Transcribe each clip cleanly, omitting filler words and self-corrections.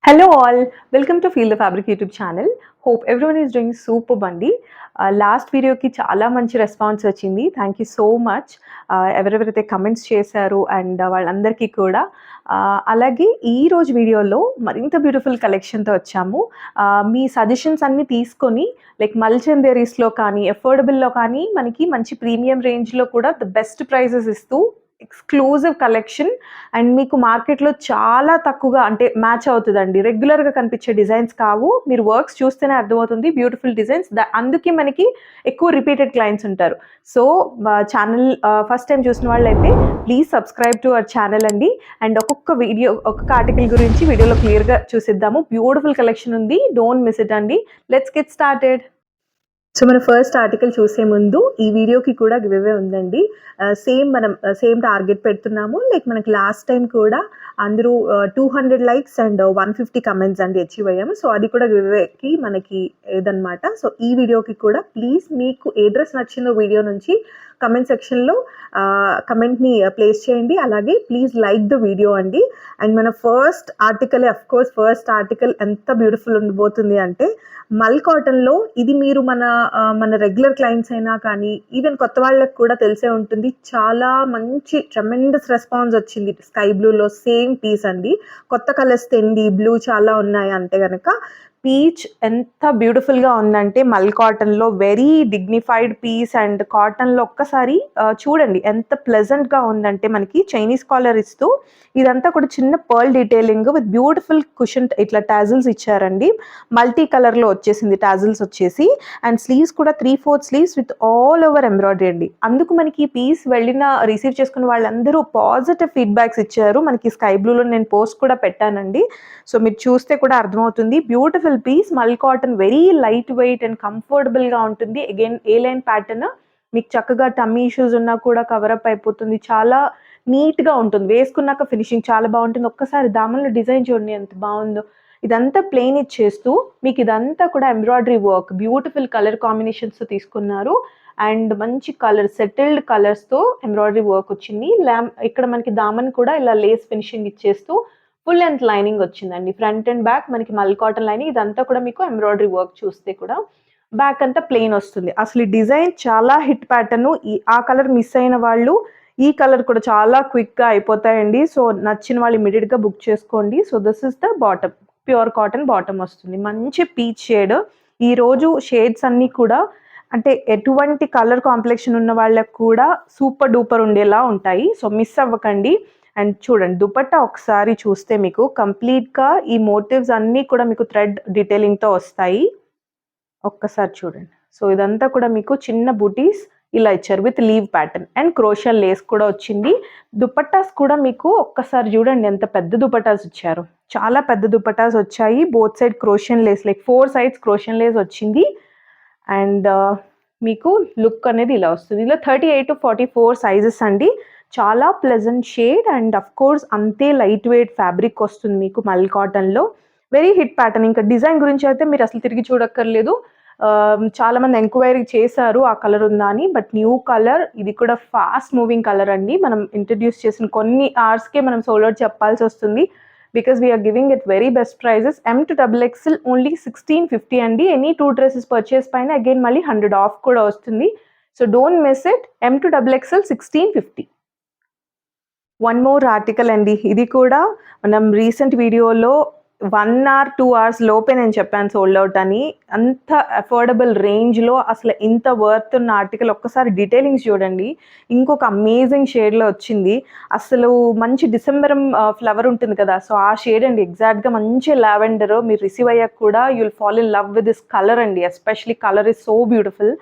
Hello all, welcome to Feel the Fabric YouTube channel. Hope everyone is doing superb అండి. Last వీడియోకి చాలా మంచి response వచ్చింది. Thank you so much. ఎవరెవరైతే comments చేశారు అండ్ వాళ్ళందరికీ కూడా. అలాగే ఈరోజు వీడియోలో మరింత బ్యూటిఫుల్ కలెక్షన్తో వచ్చాము. మీ సజెషన్స్ అన్నీ తీసుకొని లైక్ మల్చందేరీస్లో కానీ ఎఫోర్డబుల్లో కానీ మనకి మంచి ప్రీమియం రేంజ్లో కూడా ద బెస్ట్ ప్రైజెస్ ఇస్తూ ఎక్స్క్లూజివ్ కలెక్షన్ అండ్ మీకు మార్కెట్లో చాలా తక్కువగా అంటే మ్యాచ్ అవుతుందండి. రెగ్యులర్గా కనిపించే డిజైన్స్ కావు. మీరు వర్క్స్ చూస్తేనే అర్థమవుతుంది బ్యూటిఫుల్ డిజైన్స్. అందుకే మనకి ఎక్కువ రిపీటెడ్ క్లయింట్స్ ఉంటారు. సో ఛానల్ ఫస్ట్ టైం చూసిన వాళ్ళైతే please subscribe to our channel అండి. అండ్ ఒక్కొక్క ఆర్టికల్ గురించి వీడియోలో క్లియర్గా చూసిద్దాము. బ్యూటిఫుల్ కలెక్షన్ ఉంది, డోంట్ మిస్ ఇట్ అండి. Let's get started. సో మన ఫస్ట్ ఆర్టికల్ చూసే ముందు ఈ వీడియోకి కూడా గివ్అవే ఉందండి. సేమ్ టార్గెట్ పెడుతున్నాము. లైక్ మనకి లాస్ట్ టైం కూడా అందరూ 200 లైక్స్ అండ్ 150 కమెంట్స్ అండి అచీవ్ అయ్యాము. సో అది కూడా గివ్అవేకి మనకి ఏదన్నమాట. సో ఈ వీడియోకి కూడా ప్లీజ్ మీకు ఏ డ్రెస్ నచ్చిందో వీడియో నుంచి కమెంట్ సెక్షన్లో కమెంట్ని ప్లేస్ చేయండి. అలాగే ప్లీజ్ లైక్ ద వీడియో అండి. అండ్ మన ఫస్ట్ ఆర్టికల్ ఎంత బ్యూటిఫుల్ ఉండబోతుంది అంటే మల్ కాటన్లో. ఇది మీరు మన రెగ్యులర్ క్లయింట్స్ అయినా కానీ ఈవెన్ కొత్త వాళ్ళకి కూడా తెలిసే ఉంటుంది. చాలా మంచి ట్రెమెండస్ రెస్పాన్స్ వచ్చింది. స్కై బ్లూలో సేమ్ పీస్ అండి. కొత్త కలర్స్ తెండి బ్లూ చాలా ఉన్నాయి అంటే కనుక పీచ్ ఎంత బ్యూటిఫుల్గా ఉందంటే మల్ కాటన్లో వెరీ డిగ్నిఫైడ్ పీస్. అండ్ కాటన్లో ఒక్కసారి చూడండి ఎంత ప్లెజెంట్గా ఉందంటే మనకి చైనీస్ కాలర్ ఇస్తూ ఇదంతా కూడా చిన్న pearl detailing with beautiful cushion ఇట్లా టాజిల్స్ ఇచ్చారండి. మల్టీ కలర్లో వచ్చేసింది టాజిల్స్ వచ్చేసి. అండ్ స్లీవ్స్ కూడా 3/4 sleeves with all over embroidery అండి. అందుకు మనకి ఈ పీస్ రిసీవ్ చేసుకున్న వాళ్ళందరూ పాజిటివ్ ఫీడ్బ్యాక్స్ ఇచ్చారు. మనకి స్కై బ్లూలో నేను పోస్ట్ కూడా పెట్టానండి. సో మీరు చూస్తే కూడా అర్థమవుతుంది. బ్యూటిఫుల్ పీస్, మల్ cotton, very light weight and కంఫర్టబుల్గా ఉంటుంది. అగైన్ ఏ లైన్ ప్యాటర్న్ మీకు చక్కగా టమ్మీ ఇష్యూస్ ఉన్నా కూడా కవరప్ అయిపోతుంది. చాలా నీట్గా ఉంటుంది. వేసుకున్నాక ఫినిషింగ్ చాలా బాగుంటుంది. ఒక్కసారి దామన్లో డిజైన్ చూడండి ఎంత బాగుందో. ఇదంతా ప్లెయిన్ ఇచ్చేస్తూ మీకు ఇదంతా కూడా ఎంబ్రాయిడరీ వర్క్ బ్యూటిఫుల్ కలర్ కాంబినేషన్స్తో తీసుకున్నారు. అండ్ మంచి కలర్ సెటిల్డ్ కలర్స్తో ఎంబ్రాయిడరీ వర్క్ వచ్చింది. ఇక్కడ మనకి దామన్ కూడా ఇలా లేస్ ఫినిషింగ్ ఇచ్చేస్తూ ఫుల్ లెంత్ లైనింగ్ వచ్చిందండి. ఫ్రంట్ అండ్ బ్యాక్ మనకి మల్ కాటన్ లైనింగ్. ఇదంతా కూడా మీకు ఎంబ్రాయిడరీ వర్క్ చూస్తే కూడా బ్యాక్ అంతా ప్లెయిన్ వస్తుంది. అసలు ఈ డిజైన్ చాలా హిట్ ప్యాటర్న్. ఆ కలర్ మిస్ అయిన వాళ్ళు ఈ కలర్ కూడా చాలా క్విక్గా అయిపోతాయండి. సో నచ్చిన వాళ్ళు ఇమీడియట్గా బుక్ చేసుకోండి. So this is the bottom, pure cotton bottom వస్తుంది. మంచి పీచ్ షేడ్. ఈరోజు షేడ్స్ అన్నీ కూడా అంటే ఎటువంటి కలర్ కాంప్లెక్షన్ ఉన్న వాళ్ళకు కూడా సూపర్ డూపర్ ఉండేలా ఉంటాయి. సో మిస్ అవ్వకండి. అండ్ చూడండి దుపట్టా ఒకసారి చూస్తే మీకు కంప్లీట్గా ఈ మోటివ్స్ అన్నీ కూడా మీకు థ్రెడ్ డీటెయిలింగ్తో వస్తాయి. ఒక్కసారి చూడండి. సో ఇదంతా కూడా మీకు చిన్న బూటీస్ ఇలా ఇచ్చారు with leaf pattern and crochet lace కూడా వచ్చింది. దుపట్టాస్ కూడా మీకు ఒక్కసారి చూడండి ఎంత పెద్ద దుపట్టాస్ ఇచ్చారు. చాలా పెద్ద దుపట్టాస్ వచ్చాయి. Both side crochet lace, like 4 sides crochet lace వచ్చింది. అండ్ మీకు లుక్ అనేది ఇలా వస్తుంది. ఇలా 38 to 44 సైజెస్ అండి. చాలా pleasant shade and of course అంతే లైట్ వెయిట్ ఫ్యాబ్రిక్ వస్తుంది మీకు మల్ కాటన్లో. Very hit pattern. ఇంకా డిజైన్ గురించి అయితే మీరు అసలు తిరిగి చూడక్కర్లేదు. చాలా మంది ఎంక్వైరీ చేశారు ఆ కలర్ ఉందా అని. బట్ న్యూ కలర్, ఇది కూడా ఫాస్ట్ మూవింగ్ కలర్ అండి. మనం ఇంట్రడ్యూస్ చేసిన కొన్ని అవర్స్కే మనం సోల్డ్ అవుట్ చెప్పాల్సి వస్తుంది. Because we're giving it very best prices. M to XXL only 1650 అండి. ఎనీ 2 dresses పర్చేస్ పైన అగైన్ మళ్ళీ 100 ఆఫ్ కూడా వస్తుంది. So don't miss it. M to XXL 1650. One more article అండి. ఇది కూడా మనం రీసెంట్ వీడియోలో 1 hour 2 hours లోపే నేను చెప్పాను సోల్డ్ అవుట్ అని. అంత అఫోర్డబుల్ రేంజ్లో అసలు ఇంత వర్త్ ఉన్న ఆర్టికల్. ఒక్కసారి డీటెయిలింగ్స్ చూడండి. ఇంకొక అమేజింగ్ షేడ్లో వచ్చింది. అసలు మంచి డిసెంబరం ఫ్లవర్ ఉంటుంది కదా, సో ఆ షేడ్ అండి. ఎగ్జాక్ట్గా మంచి లావెండర్. మీరు రిసీవ్ అయ్యాక కూడా you will fall in love with this colour అండి. Especially colour is so beautiful.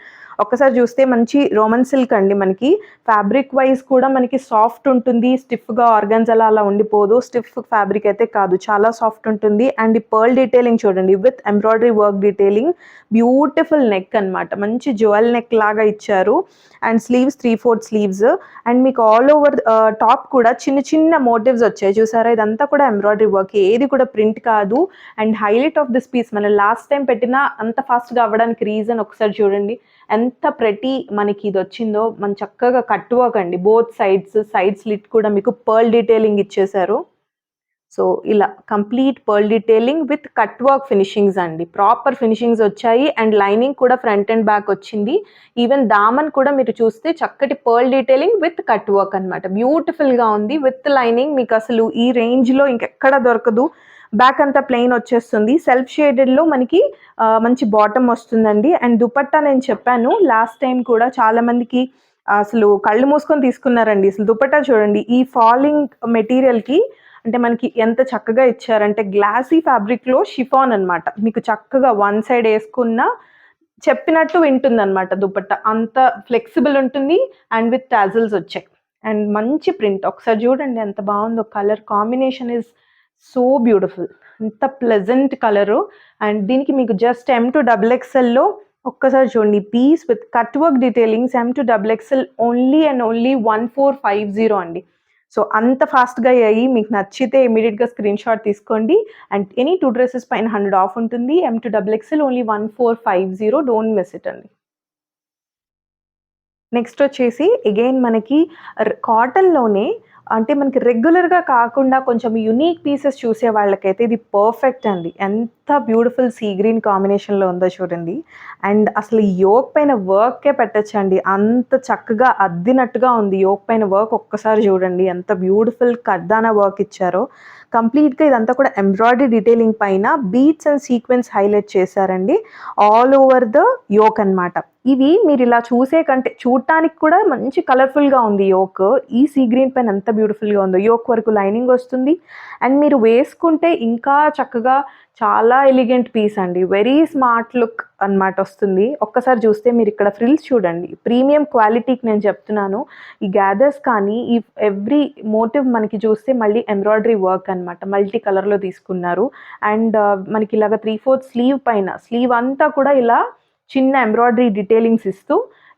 ఒక్కసారి చూస్తే మంచి రోమన్ సిల్క్ అండి. మనకి ఫ్యాబ్రిక్ వైజ్ కూడా మనకి సాఫ్ట్ ఉంటుంది. స్టిఫ్గా ఆర్గన్జాలా అలా ఉండిపోదు. స్టిఫ్ ఫ్యాబ్రిక్ అయితే కాదు, చాలా సాఫ్ట్ ఉంటుంది. అండ్ ఈ పర్ల్ డీటెయిలింగ్ చూడండి with embroidery work detailing. Beautiful neck అనమాట. మంచి జ్యువెల్ నెక్ లాగా ఇచ్చారు. And sleeves 3/4 sleeves. అండ్ మీకు ఆల్ ఓవర్ టాప్ కూడా చిన్న చిన్న మోటివ్స్ వచ్చాయి చూసారా. ఇదంతా కూడా ఎంబ్రాయిడరీ వర్క్, ఏది కూడా ప్రింట్ కాదు. And highlight of this piece, మనం లాస్ట్ టైం పెట్టినా అంత ఫాస్ట్గా అవ్వడానికి రీజన్ ఒకసారి చూడండి. ఎంత ప్రతి మనకి ఇది వచ్చిందో. మన చక్కగా కట్ వర్క్ అండి. బోత్ సైడ్ స్లిట్ కూడా మీకు పర్ల్ డీటెయిలింగ్ ఇచ్చేసారు. సో ఇలా complete pearl detailing with cut work finishings అండి. ప్రాపర్ ఫినిషింగ్స్ వచ్చాయి అండ్ లైనింగ్ కూడా ఫ్రంట్ అండ్ బ్యాక్ వచ్చింది. ఈవెన్ దామన్ కూడా మీరు చూస్తే చక్కటి pearl detailing with cut work అనమాట. బ్యూటిఫుల్గా ఉంది విత్ లైనింగ్. మీకు అసలు ఈ రేంజ్లో ఇంకెక్కడ దొరకదు. బ్యాక్ అంతా ప్లెయిన్ వచ్చేస్తుంది. సెల్ఫ్ షేడెడ్లో మనకి మంచి బాటమ్ వస్తుందండి. అండ్ దుపట్టా నేను చెప్పాను లాస్ట్ టైం కూడా చాలామందికి అసలు కళ్ళు మూసుకొని తీసుకున్నారండి. అసలు దుపట్టా చూడండి, ఈ ఫాలింగ్ మెటీరియల్కి అంటే మనకి ఎంత చక్కగా ఇచ్చారంటే గ్లాసీ ఫ్యాబ్రిక్లో షిఫాన్ అనమాట. మీకు చక్కగా వన్ సైడ్ వేసుకున్న చెప్పినట్టు వింటుందన్నమాట దుపట్టా. అంత ఫ్లెక్సిబుల్ ఉంటుంది అండ్ విత్ టాజిల్స్ వచ్చాయి. అండ్ మంచి ప్రింట్ ఒకసారి చూడండి ఎంత బాగుందో. Colour combination is so beautiful. ఎంత ప్లెజెంట్ కలరు. అండ్ దీనికి మీకు జస్ట్ M2XXLలో ఒక్కసారి చూడండి, piece with cut work detailings M2XXL only and only 1450 అండి. సో అంత ఫాస్ట్గా అయ్యాయి. మీకు నచ్చితే ఇమీడియట్గా స్క్రీన్ షాట్ తీసుకోండి. అండ్ ఎనీ 2 డ్రెస్సెస్ పైన 100 ఆఫ్ ఉంటుంది. M2XXL only 1450. Don't miss it అండి. నెక్స్ట్ వచ్చేసి అగైన్ మనకి కాటన్లోనే అంటే మనకి రెగ్యులర్గా కాకుండా కొంచెం యునీక్ పీసెస్ చూసే వాళ్ళకైతే ఇది పర్ఫెక్ట్ అండి. ఎంత బ్యూటిఫుల్ సీ గ్రీన్ కాంబినేషన్లో ఉందో చూడండి. అండ్ అసలు యోక్ పైన వర్కే పెట్టచ్చండి, అంత చక్కగా అద్దినట్టుగా ఉంది. యోక్ పైన వర్క్ ఒక్కసారి చూడండి ఎంత బ్యూటిఫుల్ కర్దానా వర్క్ ఇచ్చారో. కంప్లీట్గా ఇదంతా కూడా ఎంబ్రాయిడరీ డీటెయిలింగ్ పైన బీట్స్ అండ్ సీక్వెన్స్ హైలైట్ చేశారండి ఆల్ ఓవర్ ద యోక్ అనమాట. ఇవి మీరు ఇలా చూసే కంటే చూడటానికి కూడా మంచి కలర్ఫుల్గా ఉంది యోక్. ఈ సీ గ్రీన్ పైన ఎంత బ్యూటిఫుల్గా ఉందో. యోక్ వరకు లైనింగ్ వస్తుంది అండ్ మీరు వేసుకుంటే ఇంకా చక్కగా చాలా ఎలిగెంట్ పీస్ అండి. వెరీ స్మార్ట్ లుక్ అనమాట వస్తుంది. ఒక్కసారి చూస్తే మీరు ఇక్కడ ఫ్రిల్స్ చూడండి, ప్రీమియం క్వాలిటీకి నేను చెప్తున్నాను. ఈ గ్యాదర్స్ కానీ ఈ ఎవ్రీ మోటివ్ మనకి చూస్తే మళ్ళీ ఎంబ్రాయిడరీ వర్క్ అనమాట, మల్టీ కలర్లో తీసుకున్నారు. అండ్ మనకి ఇలాగ 3/4 స్లీవ్ పైన స్లీవ్ అంతా కూడా ఇలా చిన్న ఎంబ్రాయిడరీ డీటెయిలింగ్స్ ఇస్తూ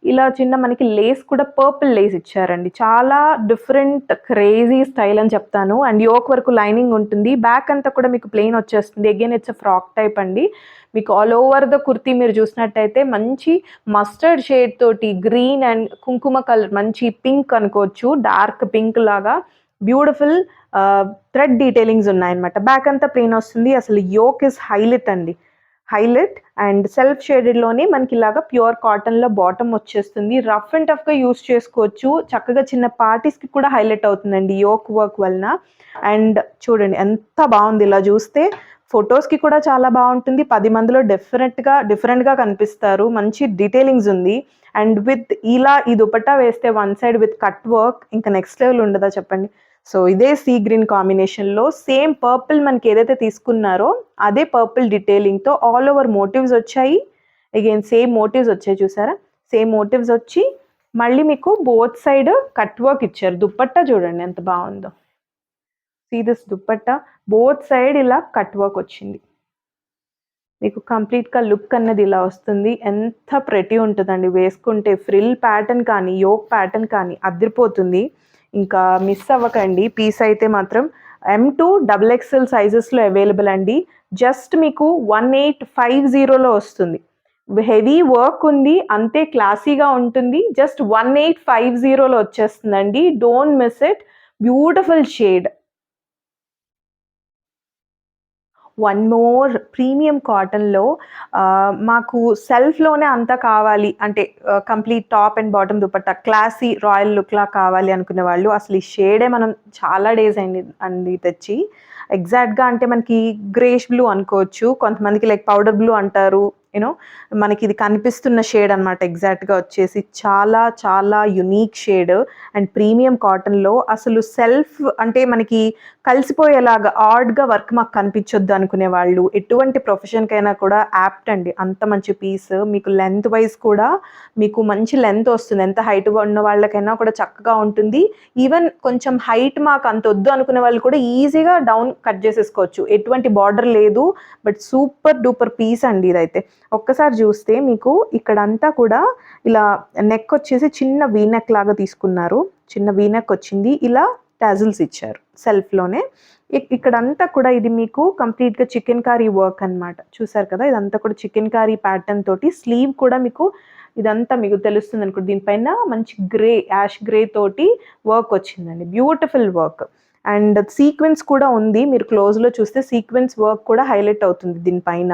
ఇలా చిన్న మనకి లేస్ కూడా పర్పుల్ లేస్ ఇచ్చారండి. చాలా డిఫరెంట్ క్రేజీ స్టైల్ అని చెప్తాను. అండ్ యోక్ వరకు లైనింగ్ ఉంటుంది. బ్యాక్ అంతా కూడా మీకు ప్లెయిన్ వచ్చేస్తుంది. అగైన్ ఇట్స్ ఫ్రాక్ టైప్ అండి. మీకు ఆల్ ఓవర్ ద కుర్తీ మీరు చూసినట్టయితే మంచి మస్టర్డ్ షేడ్ తోటి గ్రీన్ అండ్ కుంకుమ కలర్, మంచి పింక్ అనుకోవచ్చు, డార్క్ పింక్ లాగా బ్యూటిఫుల్ థ్రెడ్ డీటెయిలింగ్స్ ఉన్నాయన్నమాట. బ్యాక్ అంతా ప్లెయిన్ వస్తుంది. అసలు యోక్ ఇస్ హైలైట్ అండి, హైలైట్. అండ్ సెల్ఫ్ షేడెడ్లోనే మనకి ఇలాగా ప్యూర్ కాటన్లో బాటమ్ వచ్చేస్తుంది. రఫ్ అండ్ టఫ్గా యూస్ చేసుకోవచ్చు. చక్కగా చిన్న పార్టీస్కి కూడా హైలైట్ అవుతుందండి యోక్ వర్క్ వలన. అండ్ చూడండి ఎంత బాగుంది. ఇలా చూస్తే ఫొటోస్కి కూడా చాలా బాగుంటుంది. 10 మందిలో డిఫరెంట్గా కనిపిస్తారు. మంచి డీటెయిలింగ్స్ ఉంది. అండ్ విత్ ఇలా ఈ దుపట్టా వేస్తే one side with cut work ఇంకా నెక్స్ట్ లెవెల్ ఉండదా చెప్పండి. సో ఇదే సీ గ్రీన్ కాంబినేషన్లో సేమ్ పర్పుల్ మనకి ఏదైతే తీసుకున్నారో అదే పర్పుల్ డీటెయిలింగ్తో ఆల్ ఓవర్ మోటివ్స్ వచ్చాయి. అగైన్ సేమ్ మోటివ్స్ వచ్చాయి చూసారా, సేమ్ మోటివ్స్ వచ్చి మళ్ళీ మీకు బోత్ సైడ్ కట్ వర్క్ ఇచ్చారు. దుపట్టా చూడండి ఎంత బాగుందో. See this dupatta, both side ఇలా కట్ వర్క్ వచ్చింది. మీకు కంప్లీట్గా లుక్ అన్నది ఇలా వస్తుంది. ఎంత ప్రెటీ ఉంటుందండి వేసుకుంటే. ఫ్రిల్ ప్యాటర్న్ కానీ యోక్ ప్యాటర్న్ కానీ అదిరిపోతుంది. ఇంకా మిస్ అవ్వకండి. పీస్ అయితే మాత్రం M2XXL సైజెస్లో అవైలబుల్ అండి. జస్ట్ మీకు 1850లో వస్తుంది. హెవీ వర్క్ ఉంది, అంతే క్లాసీగా ఉంటుంది. జస్ట్ 1850లో వచ్చేస్తుందండి. Don't miss it. Beautiful shade. One more premium కాటన్లో మాకు సెల్ఫ్లోనే అంతా కావాలి అంటే complete top and bottom dupatta classy royal లుక్లా కావాలి అనుకునే వాళ్ళు అసలు ఈ షేడే మనం చాలా డేస్ అయింది తెచ్చి. ఎగ్జాక్ట్గా అంటే మనకి గ్రేష్ బ్లూ అనుకోవచ్చు, కొంతమందికి లైక్ పౌడర్ బ్లూ అంటారు. యూనో మనకి ఇది కనిపిస్తున్న షేడ్ అనమాట. ఎగ్జాక్ట్గా వచ్చేసి చాలా చాలా యునీక్ షేడ్ అండ్ ప్రీమియం కాటన్లో అసలు సెల్ఫ్ అంటే మనకి కలిసిపోయేలాగా ఆడ్గా వర్క్ మాకు కనిపించొద్దు అనుకునే వాళ్ళు, ఎటువంటి ప్రొఫెషన్కైనా కూడా యాప్ట్ అండి. అంత మంచి పీస్. మీకు లెంత్ వైజ్ కూడా మీకు మంచి లెంత్ వస్తుంది. ఎంత హైట్ ఉన్న వాళ్ళకైనా కూడా చక్కగా ఉంటుంది. ఈవెన్ కొంచెం హైట్ మాకు అంత వద్దు అనుకునే వాళ్ళు కూడా ఈజీగా డౌన్ కట్ చేసేసుకోవచ్చు. ఎటువంటి బార్డర్ లేదు, బట్ సూపర్ డూపర్ పీస్ అండి ఇదైతే. ఒక్కసారి చూస్తే మీకు ఇక్కడంతా కూడా ఇలా నెక్ వచ్చేసి చిన్న వీనెక్ లాగా తీసుకున్నారు. చిన్న వీనెక్ వచ్చింది. ఇలా టాజిల్స్ ఇచ్చారు సెల్ఫ్లోనే. ఇక్కడంతా కూడా ఇది మీకు కంప్లీట్గా చికెన్ కారీ వర్క్ అనమాట. చూసారు కదా, ఇదంతా కూడా చికెన్ కారీ ప్యాటర్న్ తోటి స్లీవ్ కూడా మీకు ఇదంతా మీకు తెలుస్తుంది అనుకో. దీనిపైన మంచి యాష్ గ్రే తోటి వర్క్ వచ్చిందండి. Beautiful work. అండ్ సీక్వెన్స్ కూడా ఉంది. మీరు క్లోజ్‌లో చూస్తే సీక్వెన్స్ వర్క్ కూడా హైలైట్ అవుతుంది దీనిపైన.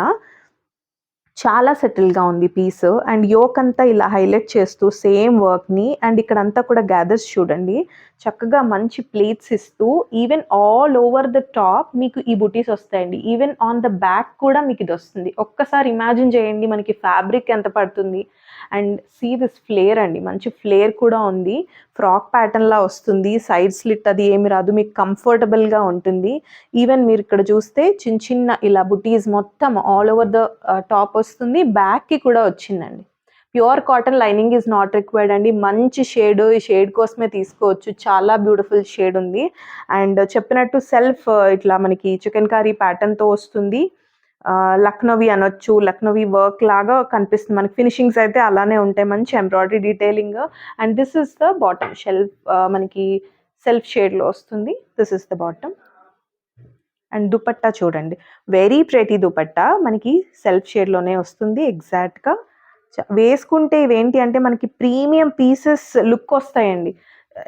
చాలా సెటిల్‌గా ఉంది పీస్. అండ్ యోక్ అంతా ఇలా హైలైట్ చేస్తూ సేమ్ వర్క్‌ని అండ్ ఇక్కడంతా కూడా గ్యాదర్స్ చూడండి. చక్కగా మంచి ప్లేట్స్ ఇస్తూ even all over the top మీకు ఈ బుటీస్ వస్తాయండి. ఈవెన్ ఆన్ ద బ్యాక్ కూడా మీకు ఇదొస్తుంది. ఒక్కసారి ఇమాజిన్ చేయండి మనకి ఫ్యాబ్రిక్ ఎంత పడుతుంది. అండ్ సీ దిస్ ఫ్లేర్ అండి. మంచి ఫ్లేర్ కూడా ఉంది. ఫ్రాక్ ప్యాటర్న్‌లా వస్తుంది. సైడ్ స్లిట్ అది ఏమి రాదు. మీకు కంఫర్టబుల్‌గా ఉంటుంది. ఈవెన్ మీరు ఇక్కడ చూస్తే చిన్న చిన్న ఇలా బుటీస్ మొత్తం ఆల్ ఓవర్ ద టాప్ వస్తుంది. బ్యాక్‌కి కూడా వచ్చిందండి. Pure cotton lining is not required అండి. మంచి షేడ్, ఈ షేడ్ కోసమే తీసుకోవచ్చు. చాలా బ్యూటిఫుల్ షేడ్ ఉంది. అండ్ చెప్పినట్టు సెల్ఫ్ ఇట్లా మనకి చికెన్‌కారీ ప్యాటర్న్‌తో వస్తుంది. లక్నోవి అనొచ్చు. లక్నోవి వర్క్ లాగా కనిపిస్తుంది. మనకి ఫినిషింగ్స్ అయితే అలానే ఉంటాయి. మంచి embroidery detailing. And this is the bottom మనకి సెల్ఫ్ షేడ్‌లో వస్తుంది. This is the bottom. And dupatta చూడండి. Very pretty dupatta. మనకి సెల్ఫ్ షేడ్‌లోనే వస్తుంది ఎగ్జాక్ట్‌గా. వేసుకుంటే ఇవేంటి అంటే మనకి ప్రీమియం పీసెస్ లుక్ వస్తాయండి.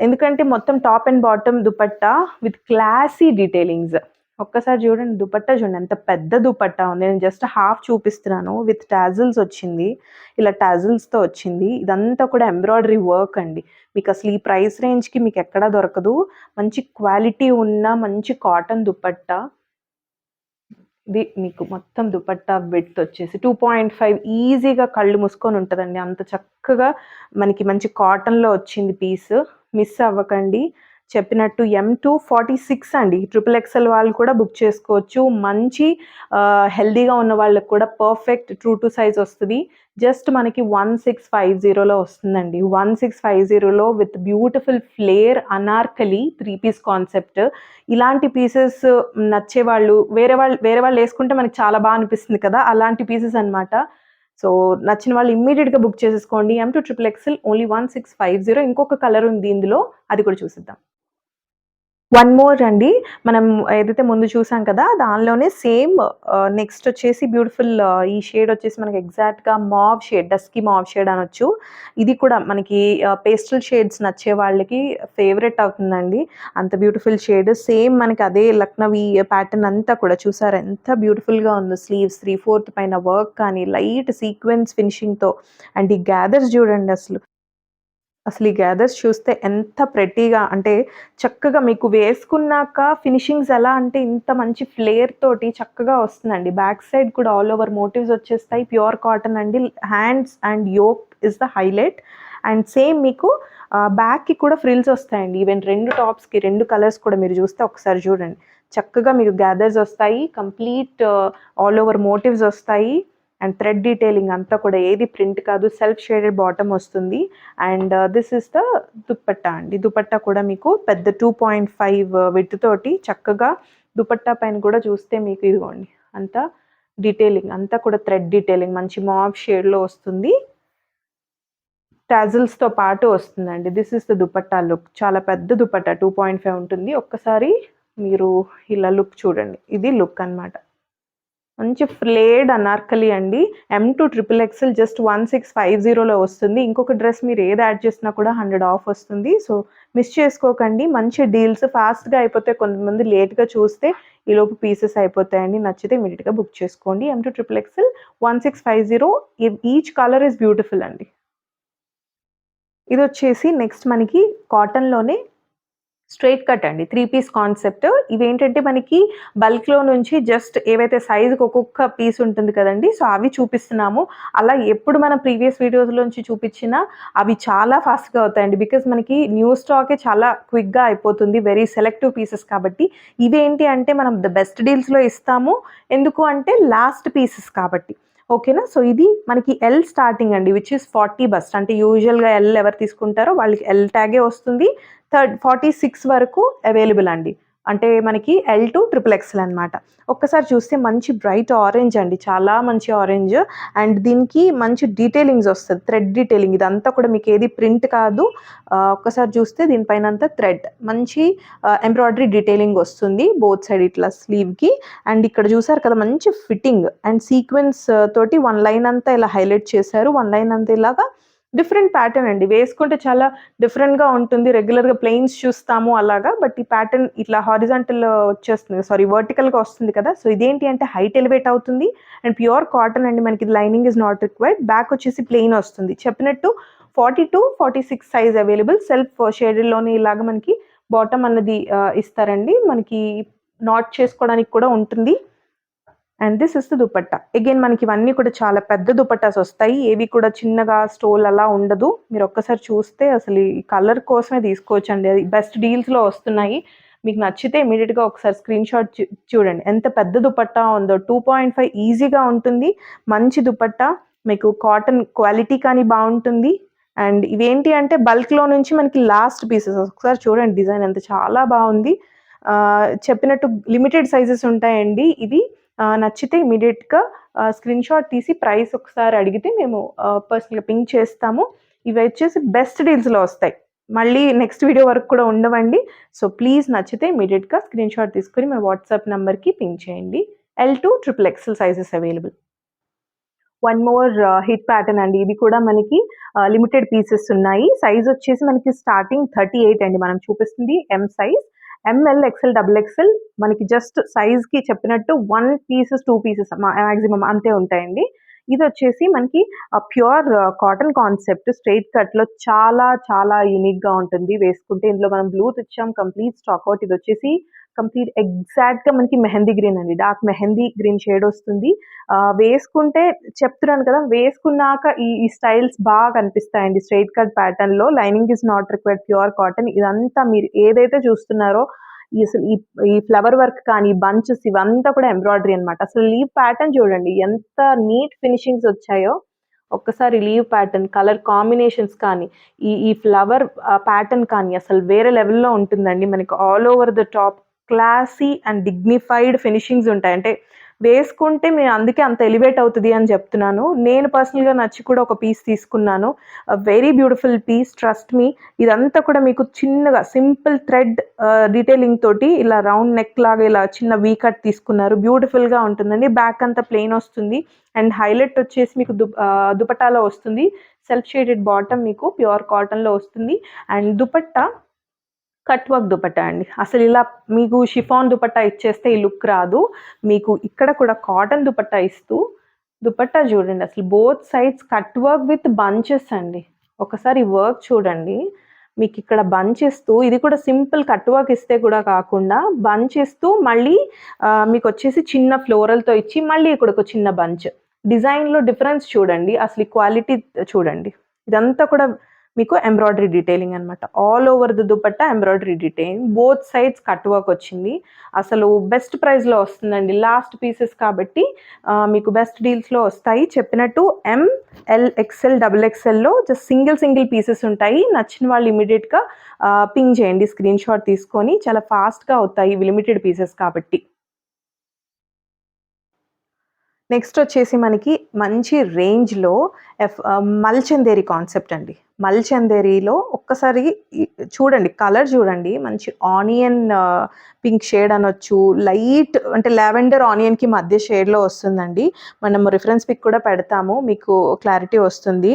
ఎందుకంటే మొత్తం top and bottom dupatta with classy detailings. ఒక్కసారి చూడండి దుపట్టా చూడండి ఎంత పెద్ద దుపట్టా ఉంది. నేను జస్ట్ హాఫ్ చూపిస్తున్నాను. విత్ టాజిల్స్ వచ్చింది. ఇలా టాజిల్స్‌తో వచ్చింది. ఇదంతా కూడా ఎంబ్రాయిడరీ వర్క్ అండి. మీకు అసలు ఈ ప్రైస్ రేంజ్‌కి మీకు ఎక్కడా దొరకదు. మంచి క్వాలిటీ ఉన్న మంచి కాటన్ దుపట్టా. ఇది మీకు మొత్తం దుపట్టా విడ్త్ వచ్చేసి 2.5 ఈజీగా కళ్ళు మూసుకొని ఉంటదండి. అంత చక్కగా మనకి మంచి కాటన్‌లో వచ్చింది పీస్. మిస్ అవ్వకండి. చెప్పినట్టు M246 అండి. ట్రిపుల్ ఎక్స్ఎల్ వాళ్ళు కూడా బుక్ చేసుకోవచ్చు. మంచి హెల్తీగా ఉన్న వాళ్ళకి కూడా పర్ఫెక్ట్ ట్రూ టు సైజ్ వస్తది. జస్ట్ మనకి 1650లో వస్తుందండి. 1650లో with beautiful flare anarkali 3 piece concept. ఇలాంటి పీసెస్ నచ్చేవాళ్ళు వేరే వాళ్ళు వేసుకుంటే మనకి చాలా బాగా అనిపిస్తుంది కదా! అలాంటి పీసెస్ అనమాట. సో, నచ్చిన వాళ్ళు ఇమ్మీడియేట్‌గా బుక్ చేసేసుకోండి. M2 triple XL only 1650. ఇంకొక కలర్ ఉంది ఇందులో. అది కూడా చూసేద్దాం. వన్ మోర్ అండి. మనం ఏదైతే ముందు చూసాం కదా! దానిలోనే సేమ్ నెక్స్ట్ వచ్చేసి బ్యూటిఫుల్ ఈ షేడ్ వచ్చేసి మనకి ఎగ్జాక్ట్‌గా మావ్ షేడ్, డస్కీ మావ్ షేడ్ అనొచ్చు. ఇది కూడా మనకి పేస్టల్ షేడ్స్ నచ్చే వాళ్ళకి ఫేవరెట్ అవుతుందండి. అంత బ్యూటిఫుల్ షేడ్. సేమ్ మనకి అదే లక్నవీ ప్యాటర్న్ అంతా కూడా చూసారా ఎంత బ్యూటిఫుల్‌గా ఉందో. స్లీవ్స్ 3/4 పైన వర్క్ కానీ లైట్ సీక్వెన్స్ ఫినిషింగ్‌తో అండ్ ఈ గ్యాదర్స్ చూడండి అసలు. అసలు ఈ గ్యాదర్స్ చూస్తే ఎంత ప్రెట్టీగా అంటే చక్కగా మీకు వేసుకున్నాక ఫినిషింగ్స్ ఎలా అంటే ఇంత మంచి ఫ్లేర్ తోటి చక్కగా వస్తుందండి. బ్యాక్ సైడ్ కూడా ఆల్ ఓవర్ మోటివ్స్ వచ్చేస్తాయి. ప్యూర్ కాటన్ అండి. Hands and yoke is the highlight. And same మీకు బ్యాక్‌కి కూడా ఫ్రిల్స్ వస్తాయండి. ఈవెన్ 2 టాప్స్‌కి 2 కలర్స్ కూడా మీరు చూస్తే ఒకసారి చూడండి. చక్కగా మీకు గ్యాదర్స్ వస్తాయి. కంప్లీట్ ఆల్ ఓవర్ మోటివ్స్ వస్తాయి. అండ్ థ్రెడ్ డీటెయిలింగ్ అంతా కూడా ఏది ప్రింట్ కాదు. సెల్ఫ్ షేడెడ్ బాటమ్ వస్తుంది. And this is the dupatta అండి. దుపట్టా కూడా మీకు పెద్ద 2.5 విడ్త్ తోటి చక్కగా దుపట్టా పైన కూడా చూస్తే మీకు ఇదిగోండి అంతా డీటెయిలింగ్ అంతా కూడా థ్రెడ్ డీటెయిలింగ్ మంచి మావ్ షేడ్‌లో వస్తుంది. టాజిల్స్‌తో పాటు వస్తుందండి. This is the dupatta look. చాలా పెద్ద దుపట్టా 2.5 ఉంటుంది. ఒక్కసారి మీరు ఇలా లుక్ చూడండి. ఇది లుక్ అన్నమాట. మంచి ఫ్లేర్డ్ అనార్కలి అండి. M2 ట్రిపుల్ ఎక్స్ఎల్ జస్ట్ 1650లో వస్తుంది. ఇంకొక డ్రెస్ మీరు ఏది యాడ్ చేసినా కూడా 100 ఆఫ్ వస్తుంది. సో, మిస్ చేసుకోకండి. మంచి డీల్స్ ఫాస్ట్‌గా అయిపోతాయి. కొంతమంది లేట్‌గా చూస్తే ఈలోపు పీసెస్ అయిపోతాయండి. నచ్చితే ఇమ్మీడియేట్‌గా బుక్ చేసుకోండి. M2 triple XL 1650 each colour is beautiful అండి. ఇదొచ్చేసి నెక్స్ట్ మనకి కాటన్‌లోనే స్ట్రెయిట్ కట్ అండి. 3 పీస్ కాన్సెప్ట్. ఇవేంటంటే మనకి బల్క్‌లో నుంచి జస్ట్ ఏవైతే సైజ్‌కి ఒక్కొక్క పీస్ ఉంటుంది కదండీ! సో, అవి చూపిస్తున్నాము. అలా ఎప్పుడు మనం ప్రీవియస్ వీడియోస్‌లోంచి చూపించినా అవి చాలా ఫాస్ట్‌గా అవుతాయండి. బికాజ్ మనకి న్యూ స్టాకే చాలా క్విక్‌గా అయిపోతుంది. వెరీ సెలెక్టివ్ పీసెస్ కాబట్టి. ఇవేంటి అంటే మనం ద బెస్ట్ డీల్స్‌లో ఇస్తాము. ఎందుకు అంటే లాస్ట్ పీసెస్ కాబట్టి. ఓకేనా? సో, ఇది మనకి ఎల్ స్టార్టింగ్ అండి. Which is 40 bust. అంటే యూజువల్‌గా ఎల్ ఎవరు తీసుకుంటారో వాళ్ళకి ఎల్ ట్యాగే వస్తుంది. 46 వరకు అవైలబుల్ అండి. అంటే మనకి L2 ట్రిపుల్ ఎక్స్ఎల్ అనమాట. ఒక్కసారి చూస్తే మంచి బ్రైట్ ఆరెంజ్ అండి. చాలా మంచి ఆరెంజ్. అండ్ దీనికి మంచి డీటెయిలింగ్స్ వస్తది. థ్రెడ్ డీటెయిలింగ్ ఇదంతా కూడా మీకు ఏది ప్రింట్ కాదు. ఒక్కసారి చూస్తే దీనిపైనంతా థ్రెడ్. మంచి ఎంబ్రాయిడరీ డీటెయిలింగ్ వస్తుంది. బోత్ సైడ్ ఇట్లా స్లీవ్‌కి. అండ్ ఇక్కడ చూసారు కదా మంచి ఫిట్టింగ్ అండ్ సీక్వెన్స్ తోటి 1 లైన్ అంతా ఇలా హైలైట్ చేశారు. 1 లైన్ అంతా ఇలాగా డిఫరెంట్ ప్యాటర్న్ అండి. వేసుకుంటే చాలా డిఫరెంట్‌గా ఉంటుంది. రెగ్యులర్‌గా ప్లెయిన్స్ చూస్తాము అలాగా. బట్ ఈ ప్యాటర్న్ ఇట్లా హారిజాంటల్ వచ్చేస్తుంది. సారీ వర్టికల్‌గా వస్తుంది కదా! సో ఇదేంటి అంటే హైట్ ఎలివేట్ అవుతుంది. అండ్ ప్యూర్ కాటన్ అండి. మనకి lining is not required. Back వచ్చేసి ప్లెయిన్ వస్తుంది. చెప్పినట్టు 40-46 సైజ్ అవైలబుల్. సెల్ఫ్ షేడెడ్‌లోనే ఇలాగ మనకి బాటమ్ అన్నది ఇస్తారండి. మనకి నాట్ చేసుకోవడానికి కూడా ఉంటుంది. And this is the dupatta. Again మనకి ఇవన్నీ కూడా చాలా పెద్ద దుపట్టాస్ వస్తాయి. ఏవి కూడా చిన్నగా స్టోల్ అలా ఉండదు. మీరు ఒక్కసారి చూస్తే అసలు ఈ కలర్ కోసమే తీసుకోవచ్చండి. అది బెస్ట్ డీల్స్‌లో వస్తున్నాయి. మీకు నచ్చితే ఇమ్మీడియేట్‌గా ఒకసారి స్క్రీన్ షాట్ చూడండి. ఎంత పెద్ద దుపట్టా ఉందో. 2.5 ఈజీగా ఉంటుంది. మంచి దుపట్టా. మీకు కాటన్ క్వాలిటీ కానీ బావుంటుంది. అండ్ ఇవేంటి అంటే బల్క్‌లో నుంచి మనకి లాస్ట్ పీసెస్. ఒకసారి చూడండి డిజైన్ ఎంత చాలా బావుంది. చెప్పినట్టు లిమిటెడ్ సైజెస్ ఉంటాయండి ఇవి. నచ్చితే ఇమ్మీడియేట్‌గా స్క్రీన్ షాట్ తీసి ప్రైస్ ఒకసారి అడిగితే మేము పర్సనల్‌గా పింక్ చేస్తాము. ఇవి వచ్చేసి బెస్ట్ డీల్స్‌లో వస్తాయి. మళ్ళీ నెక్స్ట్ వీడియో వరకు కూడా ఉండవండి. సో ప్లీజ్ నచ్చితే ఇమ్మీడియేట్‌గా స్క్రీన్ షాట్ తీసుకొని మన వాట్సాప్ నంబర్‌కి పింక్ చేయండి. L2 XXL sizes available. One more hit pattern అండి. ఇది కూడా మనకి లిమిటెడ్ పీసెస్ ఉన్నాయి. సైజ్ వచ్చేసి మనకి స్టార్టింగ్ 38 అండి. మనం చూపిస్తుంది M size. ML, XL, double XL మనకి జస్ట్ సైజ్‌కి చెప్పినట్టు 1 పీసెస్, 2 పీసెస్ మాక్సిమం అంతే ఉంటాయండి. ఇదొచ్చేసి మనకి ప్యూర్ కాటన్ కాన్సెప్ట్ స్ట్రెయిట్ కట్‌లో చాలా చాలా యూనిక్‌గా ఉంటుంది వేసుకుంటే. ఇందులో మనం బ్లూత్ ఇచ్చాం కంప్లీట్ స్టాక్ ఔట్. ఇదొచ్చేసి కంప్లీట్ ఎగ్జాక్ట్‌గా మనకి మెహందీ గ్రీన్ అండి. డార్క్ మెహందీ గ్రీన్ షేడ్ వస్తుంది. వేసుకుంటే చెప్తున్నాను కదా! వేసుకున్నాక ఈ స్టైల్స్ బాగా కనిపిస్తాయండి. స్ట్రెయిట్ కట్ ప్యాటర్న్‌లో lining is not required pure cotton. ఇదంతా మీరు ఏదైతే చూస్తున్నారో అసలు ఈ ఫ్లవర్ వర్క్ కానీ, బంచెస్ ఇవంతా కూడా ఎంబ్రాయిడరీ అనమాట. అసలు లీవ్ ప్యాటర్న్ చూడండి ఎంత నీట్ ఫినిషింగ్స్ వచ్చాయో. ఒక్కసారి లీవ్ ప్యాటర్న్, కలర్ కాంబినేషన్స్ కానీ, ఈ ఫ్లవర్ ప్యాటర్న్ కానీ అసలు వేరే లెవెల్‌లో ఉంటుందండి. మనకి all over the top classy and dignified finishings ఉంటాయి. అంటే వేసుకుంటే అందుకే అంత ఎలివేట్ అవుతది అని చెప్తున్నాను. నేను పర్సనల్‌గా నచ్చి కూడా ఒక పీస్ తీసుకున్నాను. Very beautiful piece trust me. ఇదంతా కూడా మీకు చిన్నగా సింపుల్ థ్రెడ్ డీటెయిలింగ్ తోటి ఇలా రౌండ్ నెక్ లాగా ఇలా చిన్న వీ కట్ తీసుకున్నారు. బ్యూటిఫుల్‌గా ఉంటుందండి. బ్యాక్ అంతా ప్లెయిన్ వస్తుంది. అండ్ హైలైట్ వచ్చేసి మీకు దుపట్టాలో వస్తుంది. సెల్ఫ్ షేడెడ్ బాటమ్ మీకు ప్యూర్ కాటన్‌లో వస్తుంది. And dupatta cut work dupatta అండి. అసలు ఇలా మీకు షిఫాన్ దుపట్టా ఇచ్చేస్తే ఈ లుక్ రాదు. మీకు ఇక్కడ కూడా కాటన్ దుపట్టా ఇస్తూ దుపట్టా చూడండి అసలు both sides cut work with bunches అండి. ఒకసారి ఈ వర్క్ చూడండి. మీకిక్కడ బంచ్ ఇస్తూ ఇది కూడా సింపుల్ కట్ వర్క్ ఇస్తే కూడా కాకుండా బంచ్ ఇస్తూ మళ్ళీ మీకొచ్చేసి చిన్న ఫ్లోరల్‌తో ఇచ్చి మళ్ళీ ఇక్కడ ఒక చిన్న బంచ్. డిజైన్‌లో డిఫరెన్స్ చూడండి. అసలు ఈ క్వాలిటీ చూడండి. ఇదంతా కూడా మీకు ఎంబ్రాయిడరీ డీటెయిలింగ్ అనమాట. All over the dupatta embroidery detailing. Both sides cut work వచ్చింది. అసలు బెస్ట్ ప్రైస్‌లో వస్తుందండి. లాస్ట్ పీసెస్ కాబట్టి మీకు బెస్ట్ డీల్స్‌లో వస్తాయి. చెప్పినట్టు ఎం, ఎల్, ఎక్స్ఎల్, డబుల్ ఎక్స్ఎల్‌లో జస్ట్ సింగిల్ పీసెస్ ఉంటాయి. నచ్చిన వాళ్ళు ఇమ్మీడియేట్‌గా పింగ్ చేయండి స్క్రీన్ షాట్ తీసుకొని. చాలా ఫాస్ట్‌గా అవుతాయి. ఇవి లిమిటెడ్ పీసెస్ కాబట్టి. నెక్స్ట్ వచ్చేసి మనకి మంచి రేంజ్‌లో మల్చందేరి కాన్సెప్ట్ అండి. మల్చందేరిలో ఒక్కసారి చూడండి కలర్ చూడండి. మంచి ఆనియన్ పింక్ షేడ్ అనొచ్చు. లైట్ అంటే లావెండర్ ఆనియన్‌కి మధ్య షేడ్‌లో వస్తుందండి. మనము రిఫరెన్స్ పిక్ కూడా పెడతాము. మీకు క్లారిటీ వస్తుంది.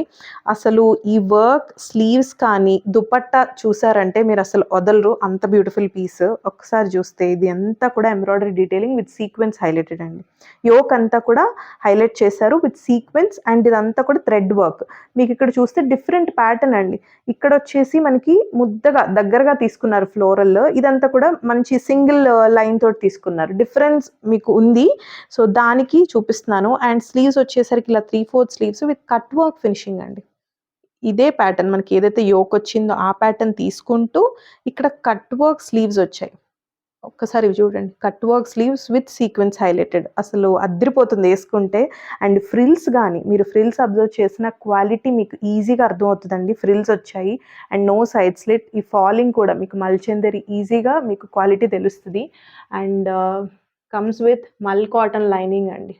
అసలు ఈ వర్క్ స్లీవ్స్ కానీ, దుపట్టా చూసారంటే మీరు అసలు వదలరు. అంత బ్యూటిఫుల్ పీస్. ఒక్కసారి చూస్తే ఇది అంతా కూడా embroidery detailing with sequence highlighted అండి. యోక్ అంతా కూడా హైలైట్ చేశారు విత్ సీక్వెన్స్ అండ్ ఇదంతా కూడా థ్రెడ్ వర్క్. మీకు ఇక్కడ చూస్తే డిఫరెంట్ ప్యాటర్న్ అండి. ఇక్కడ వచ్చేసి మనకి ముద్దగా దగ్గరగా తీసుకున్నారు ఫ్లోరల్. ఇదంతా కూడా మంచి సింగిల్ లైన్ తోటి తీసుకున్నారు. డిఫరెన్స్ మీకు ఉంది. సో దానికి చూపిస్తున్నాను. అండ్ స్లీవ్స్ వచ్చేసరికి ఇలా 3/4 sleeves with cut work finishing అండి. ఇదే ప్యాటర్న్ మనకి ఏదైతే యోక్ వచ్చిందో ఆ ప్యాటర్న్ తీసుకుంటూ ఇక్కడ కట్ వర్క్ స్లీవ్స్ వచ్చాయి. ఒక్కసారి ఇవి చూడండి. Cut work sleeves with sequence highlighted. అసలు అద్దిరిపోతుంది యేసుకుంటే. అండ్ ఫ్రిల్స్ గానీ, మీరు ఫ్రిల్స్ అబ్జర్వ్ చేసిన క్వాలిటీ మీకు ఈజీగా అర్థమవుతదండి. ఫ్రిల్స్ వచ్చాయి. And no side slit. ఈ ఫాలింగ్ కూడా మీకు మల్చందరి ఈజీగా మీకు క్వాలిటీ తెలుస్తది. And comes with mul cotton lining అండి.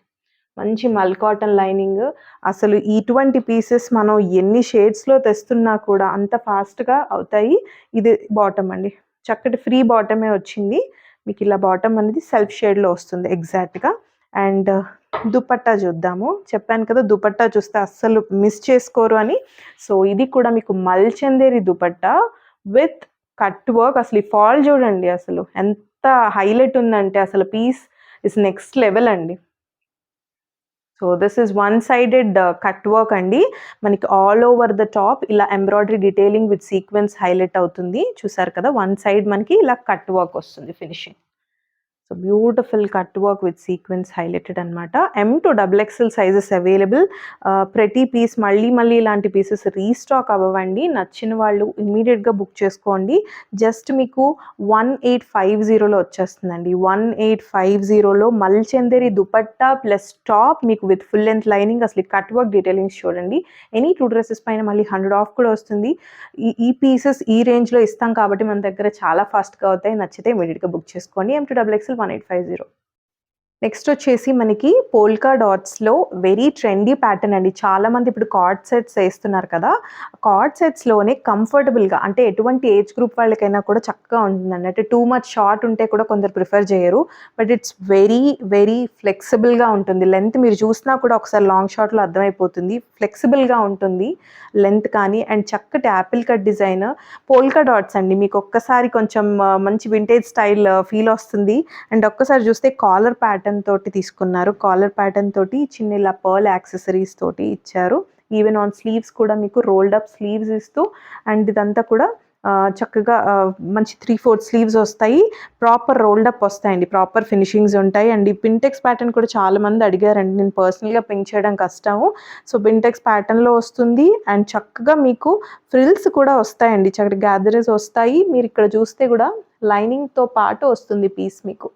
మంచి మల్ కాటన్ లైనింగ్. అసలు ఇటువంటి పీసెస్ మనం ఎన్ని షేడ్స్‌లో తెస్తున్నా కూడా అంత ఫాస్ట్‌గా అవుతాయి. ఇది బాటమ్ అండి. చక్కటి ఫ్రీ బాటమే వచ్చింది. మీకు ఇలా బాటమ్ అనేది సెల్ఫ్ షేడ్‌లో వస్తుంది ఎగ్జాక్ట్‌గా. అండ్ దుపట్టా చూద్దాము. చెప్పాను కదా దుపట్టా చూస్తే అస్సలు మిస్ చేసుకోరు అని. సో ఇది కూడా మీకు మల్చందేరి దుపట్టా విత్ కట్ వర్క్. అసలు ఈ ఫాల్ చూడండి, అసలు ఎంత హైలైట్ ఉందంటే అసలు పీస్ ఇస్ నెక్స్ట్ లెవెల్ అండి. So this is one sided cut work అండి. మనకి ఆల్ ఓవర్ ద టాప్ ఇలా embroidery detailing with sequence highlight అవుతుంది. చూసారు కదా, వన్ సైడ్ మనకి ఇలా కట్ వర్క్ వస్తుంది finishing. So beautiful cut work with sequence highlighted అనమాట. M to XXL sizes available. ప్రతి పీస్ మళ్ళీ ఇలాంటి పీసెస్ రీస్టాక్ అవ్వండి. నచ్చిన వాళ్ళు ఇమీడియట్గా బుక్ చేసుకోండి. జస్ట్ మీకు 1850లో వచ్చేస్తుందండి. 1850లో మల్చందేరి దుపట్టా ప్లస్ టాప్ మీకు విత్ ఫుల్ లెంత్ లైనింగ్. అసలు కట్ వర్క్ డీటెయిలింగ్స్ చూడండి. ఎనీ 2 డ్రెస్సెస్ పైన మళ్ళీ 100 ఆఫ్ కూడా వస్తుంది. ఈ పీసెస్ ఈ రేంజ్లో ఇస్తాం కాబట్టి మన దగ్గర చాలా ఫాస్ట్గా అవుతాయి. నచ్చితే ఇమీడియట్గా బుక్ చేసుకోండి. M to XXL 1850. నెక్స్ట్ వచ్చేసి మనకి పోల్కా డాట్స్లో వెరీ ట్రెండీ ప్యాటర్న్ అండి. చాలామంది ఇప్పుడు కార్డ్ సెట్స్ వేస్తున్నారు కదా, కార్డ్ సెట్స్లోనే కంఫర్టబుల్గా, అంటే ఎటువంటి ఏజ్ గ్రూప్ వాళ్ళకైనా కూడా చక్కగా ఉంటుందండి. అంటే టూ మచ్ షార్ట్ ఉంటే కూడా కొందరు ప్రిఫర్ చేయరు, బట్ ఇట్స్ వెరీ ఫ్లెక్సిబుల్గా ఉంటుంది. లెంత్ మీరు చూసినా కూడా ఒకసారి లాంగ్ షార్ట్లో అర్థమైపోతుంది. ఫ్లెక్సిబుల్గా ఉంటుంది లెంత్ కానీ. అండ్ చక్కటి Apple cut design polka dots అండి. మీకు ఒక్కసారి కొంచెం మంచి వింటేజ్ స్టైల్ ఫీల్ వస్తుంది. అండ్ ఒక్కసారి చూస్తే కాలర్ ప్యాటర్న్ తోటి తీసుకున్నారు. కాలర్ ప్యాటర్న్ తోటి చిన్న ఇలా పర్ల్ యాక్సెసరీస్ తోటి ఇచ్చారు. ఈవెన్ ఆన్ స్లీవ్స్ కూడా మీకు రోల్డ్ అప్ స్లీవ్స్ ఇస్తూ, అండ్ ఇదంతా కూడా చక్కగా మంచి 3/4 స్లీవ్స్ వస్తాయి. ప్రాపర్ రోల్డ్ అప్ వస్తాయండి, ప్రాపర్ ఫినిషింగ్స్ ఉంటాయి. అండ్ ఈ పింటెక్స్ ప్యాటర్న్ కూడా చాలామంది అడిగారండి. నేను పర్సనల్గా పింక్ చేయడం కష్టము. సో పింటెక్స్ ప్యాటర్న్లో వస్తుంది. అండ్ చక్కగా మీకు ఫ్రిల్స్ కూడా వస్తాయండి, చక్కటి గ్యాదరేజ్ వస్తాయి. మీరు ఇక్కడ చూస్తే కూడా లైనింగ్తో పాటు వస్తుంది పీస్ మీకు.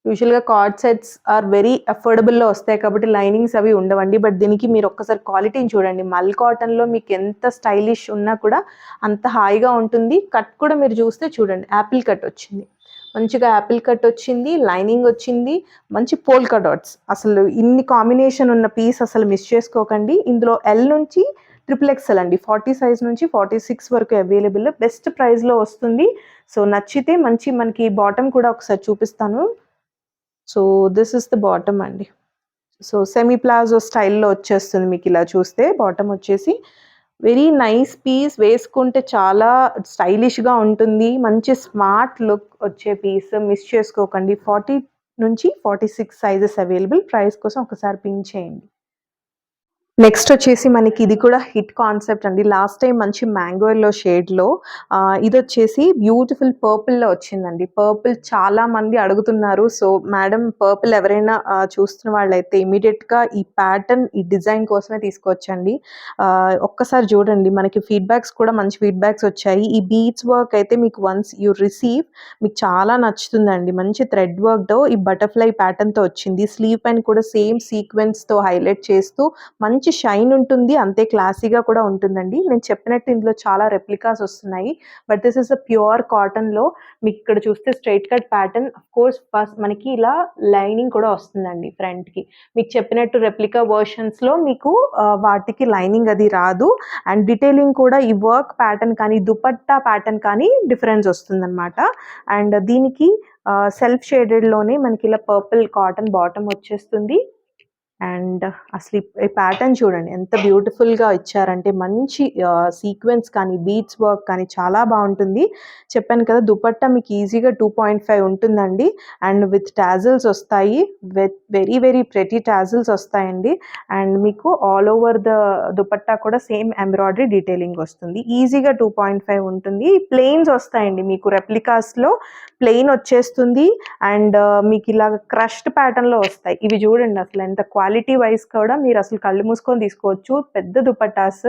యూజువల్గా కార్డ్ సెట్స్ ఆర్ వెరీ అఫోర్డబుల్లో వస్తాయి కాబట్టి లైనింగ్స్ అవి ఉండవండి. బట్ దీనికి మీరు ఒక్కసారి క్వాలిటీని చూడండి. మల్ కాటన్లో మీకు ఎంత స్టైలిష్ ఉన్నా కూడా అంత హాయిగా ఉంటుంది. కట్ కూడా మీరు చూస్తే చూడండి, యాపిల్ కట్ వచ్చింది, మంచిగా యాపిల్ కట్ వచ్చింది, లైనింగ్ వచ్చింది, మంచి పోల్కా డాట్స్. అసలు ఇన్ని కాంబినేషన్ ఉన్న పీస్ అసలు మిస్ చేసుకోకండి. ఇందులో L నుంచి XXL అండి, 40 సైజ్ నుంచి 46 వరకు అవైలబుల్. బెస్ట్ ప్రైస్లో వస్తుంది. సో నచ్చితే మంచి మనకి బాటమ్ కూడా ఒకసారి చూపిస్తాను. So this is the bottom అండి. సో సెమీ ప్లాజో స్టైల్లో వచ్చేస్తుంది మీకు ఇలా చూస్తే. బాటమ్ వచ్చేసి వెరీ నైస్ పీస్, వేసుకుంటే చాలా స్టైలిష్గా ఉంటుంది. మంచి స్మార్ట్ లుక్ వచ్చే పీస్, మిస్ చేసుకోకండి. 40 నుంచి 46 సైజెస్ అవైలబుల్. ప్రైస్ కోసం ఒకసారి పింక్ చేయండి. నెక్స్ట్ వచ్చేసి మనకి ఇది కూడా హిట్ కాన్సెప్ట్ అండి. లాస్ట్ టైం మంచి మ్యాంగో ఎల్లో షేడ్లో, ఇది వచ్చేసి బ్యూటిఫుల్ పర్పుల్లో వచ్చిందండి. పర్పుల్ చాలా మంది అడుగుతున్నారు. సో మేడం, పర్పుల్ ఎవరైనా చూస్తున్న వాళ్ళైతే ఇమీడియట్గా ఈ ప్యాటర్న్, ఈ డిజైన్ కోసమే తీసుకొచ్చండి. ఒక్కసారి చూడండి, మనకి ఫీడ్బ్యాక్స్ కూడా మంచి ఫీడ్బ్యాక్స్ వచ్చాయి. ఈ బీడ్స్ వర్క్ అయితే మీకు వన్స్ యూ రిసీవ్ మీకు చాలా నచ్చుతుందండి. మంచి థ్రెడ్ వర్క్తో ఈ బటర్ఫ్లై ప్యాటర్న్తో వచ్చింది. స్లీవ్ పైన కూడా సేమ్ సీక్వెన్స్తో హైలైట్ చేస్తూ మంచి షైన్ ఉంటుంది, అంతే క్లాసీగా కూడా ఉంటుందండి. నేను చెప్పినట్టు ఇందులో చాలా రెప్లికాస్ వస్తున్నాయి, but this is a pure కాటన్లో. మీకు ఇక్కడ చూస్తే straight cut pattern, of course first మనకి ఇలా లైనింగ్ కూడా వస్తుందండి ఫ్రంట్కి. మీకు చెప్పినట్టు రెప్లికా వర్షన్స్లో మీకు వాటికి లైనింగ్ అది రాదు. అండ్ డీటెయిలింగ్ కూడా ఈ వర్క్ ప్యాటర్న్ కానీ దుపట్టా ప్యాటర్న్ కానీ డిఫరెన్స్ వస్తుందన్నమాట. అండ్ దీనికి సెల్ఫ్ షేడెడ్లోనే మనకి ఇలా పర్పుల్ కాటన్ బాటమ్ వచ్చేస్తుంది. అండ్ అసలు ఈ ప్యాటర్న్ చూడండి ఎంత బ్యూటిఫుల్గా ఇచ్చారంటే, మంచి సీక్వెన్స్ కానీ బీడ్స్ వర్క్ కానీ చాలా బాగుంటుంది. చెప్పాను కదా, దుపట్టా మీకు ఈజీగా 2.5 ఉంటుందండి. అండ్ విత్ టాజిల్స్ వస్తాయి, విత్ వెరీ ప్రెటీ టాజిల్స్ వస్తాయండి. అండ్ మీకు ఆల్ ఓవర్ ద దుపట్టా కూడా సేమ్ ఎంబ్రాయిడరీ డీటెయిలింగ్ వస్తుంది. ఈజీగా 2.5 ఉంటుంది. ప్లెయిన్స్ వస్తాయండి మీకు, రెప్లికాస్లో ప్లెయిన్ వచ్చేస్తుంది. అండ్ మీకు ఇలాగ క్రష్డ్ ప్యాటర్న్లో వస్తాయి. ఇవి చూడండి అసలు ఎంత క్వాలిటీ వైజ్ కూడా మీరు అసలు కళ్ళు మూసుకొని తీసుకోవచ్చు. పెద్ద దుపట్టాస్,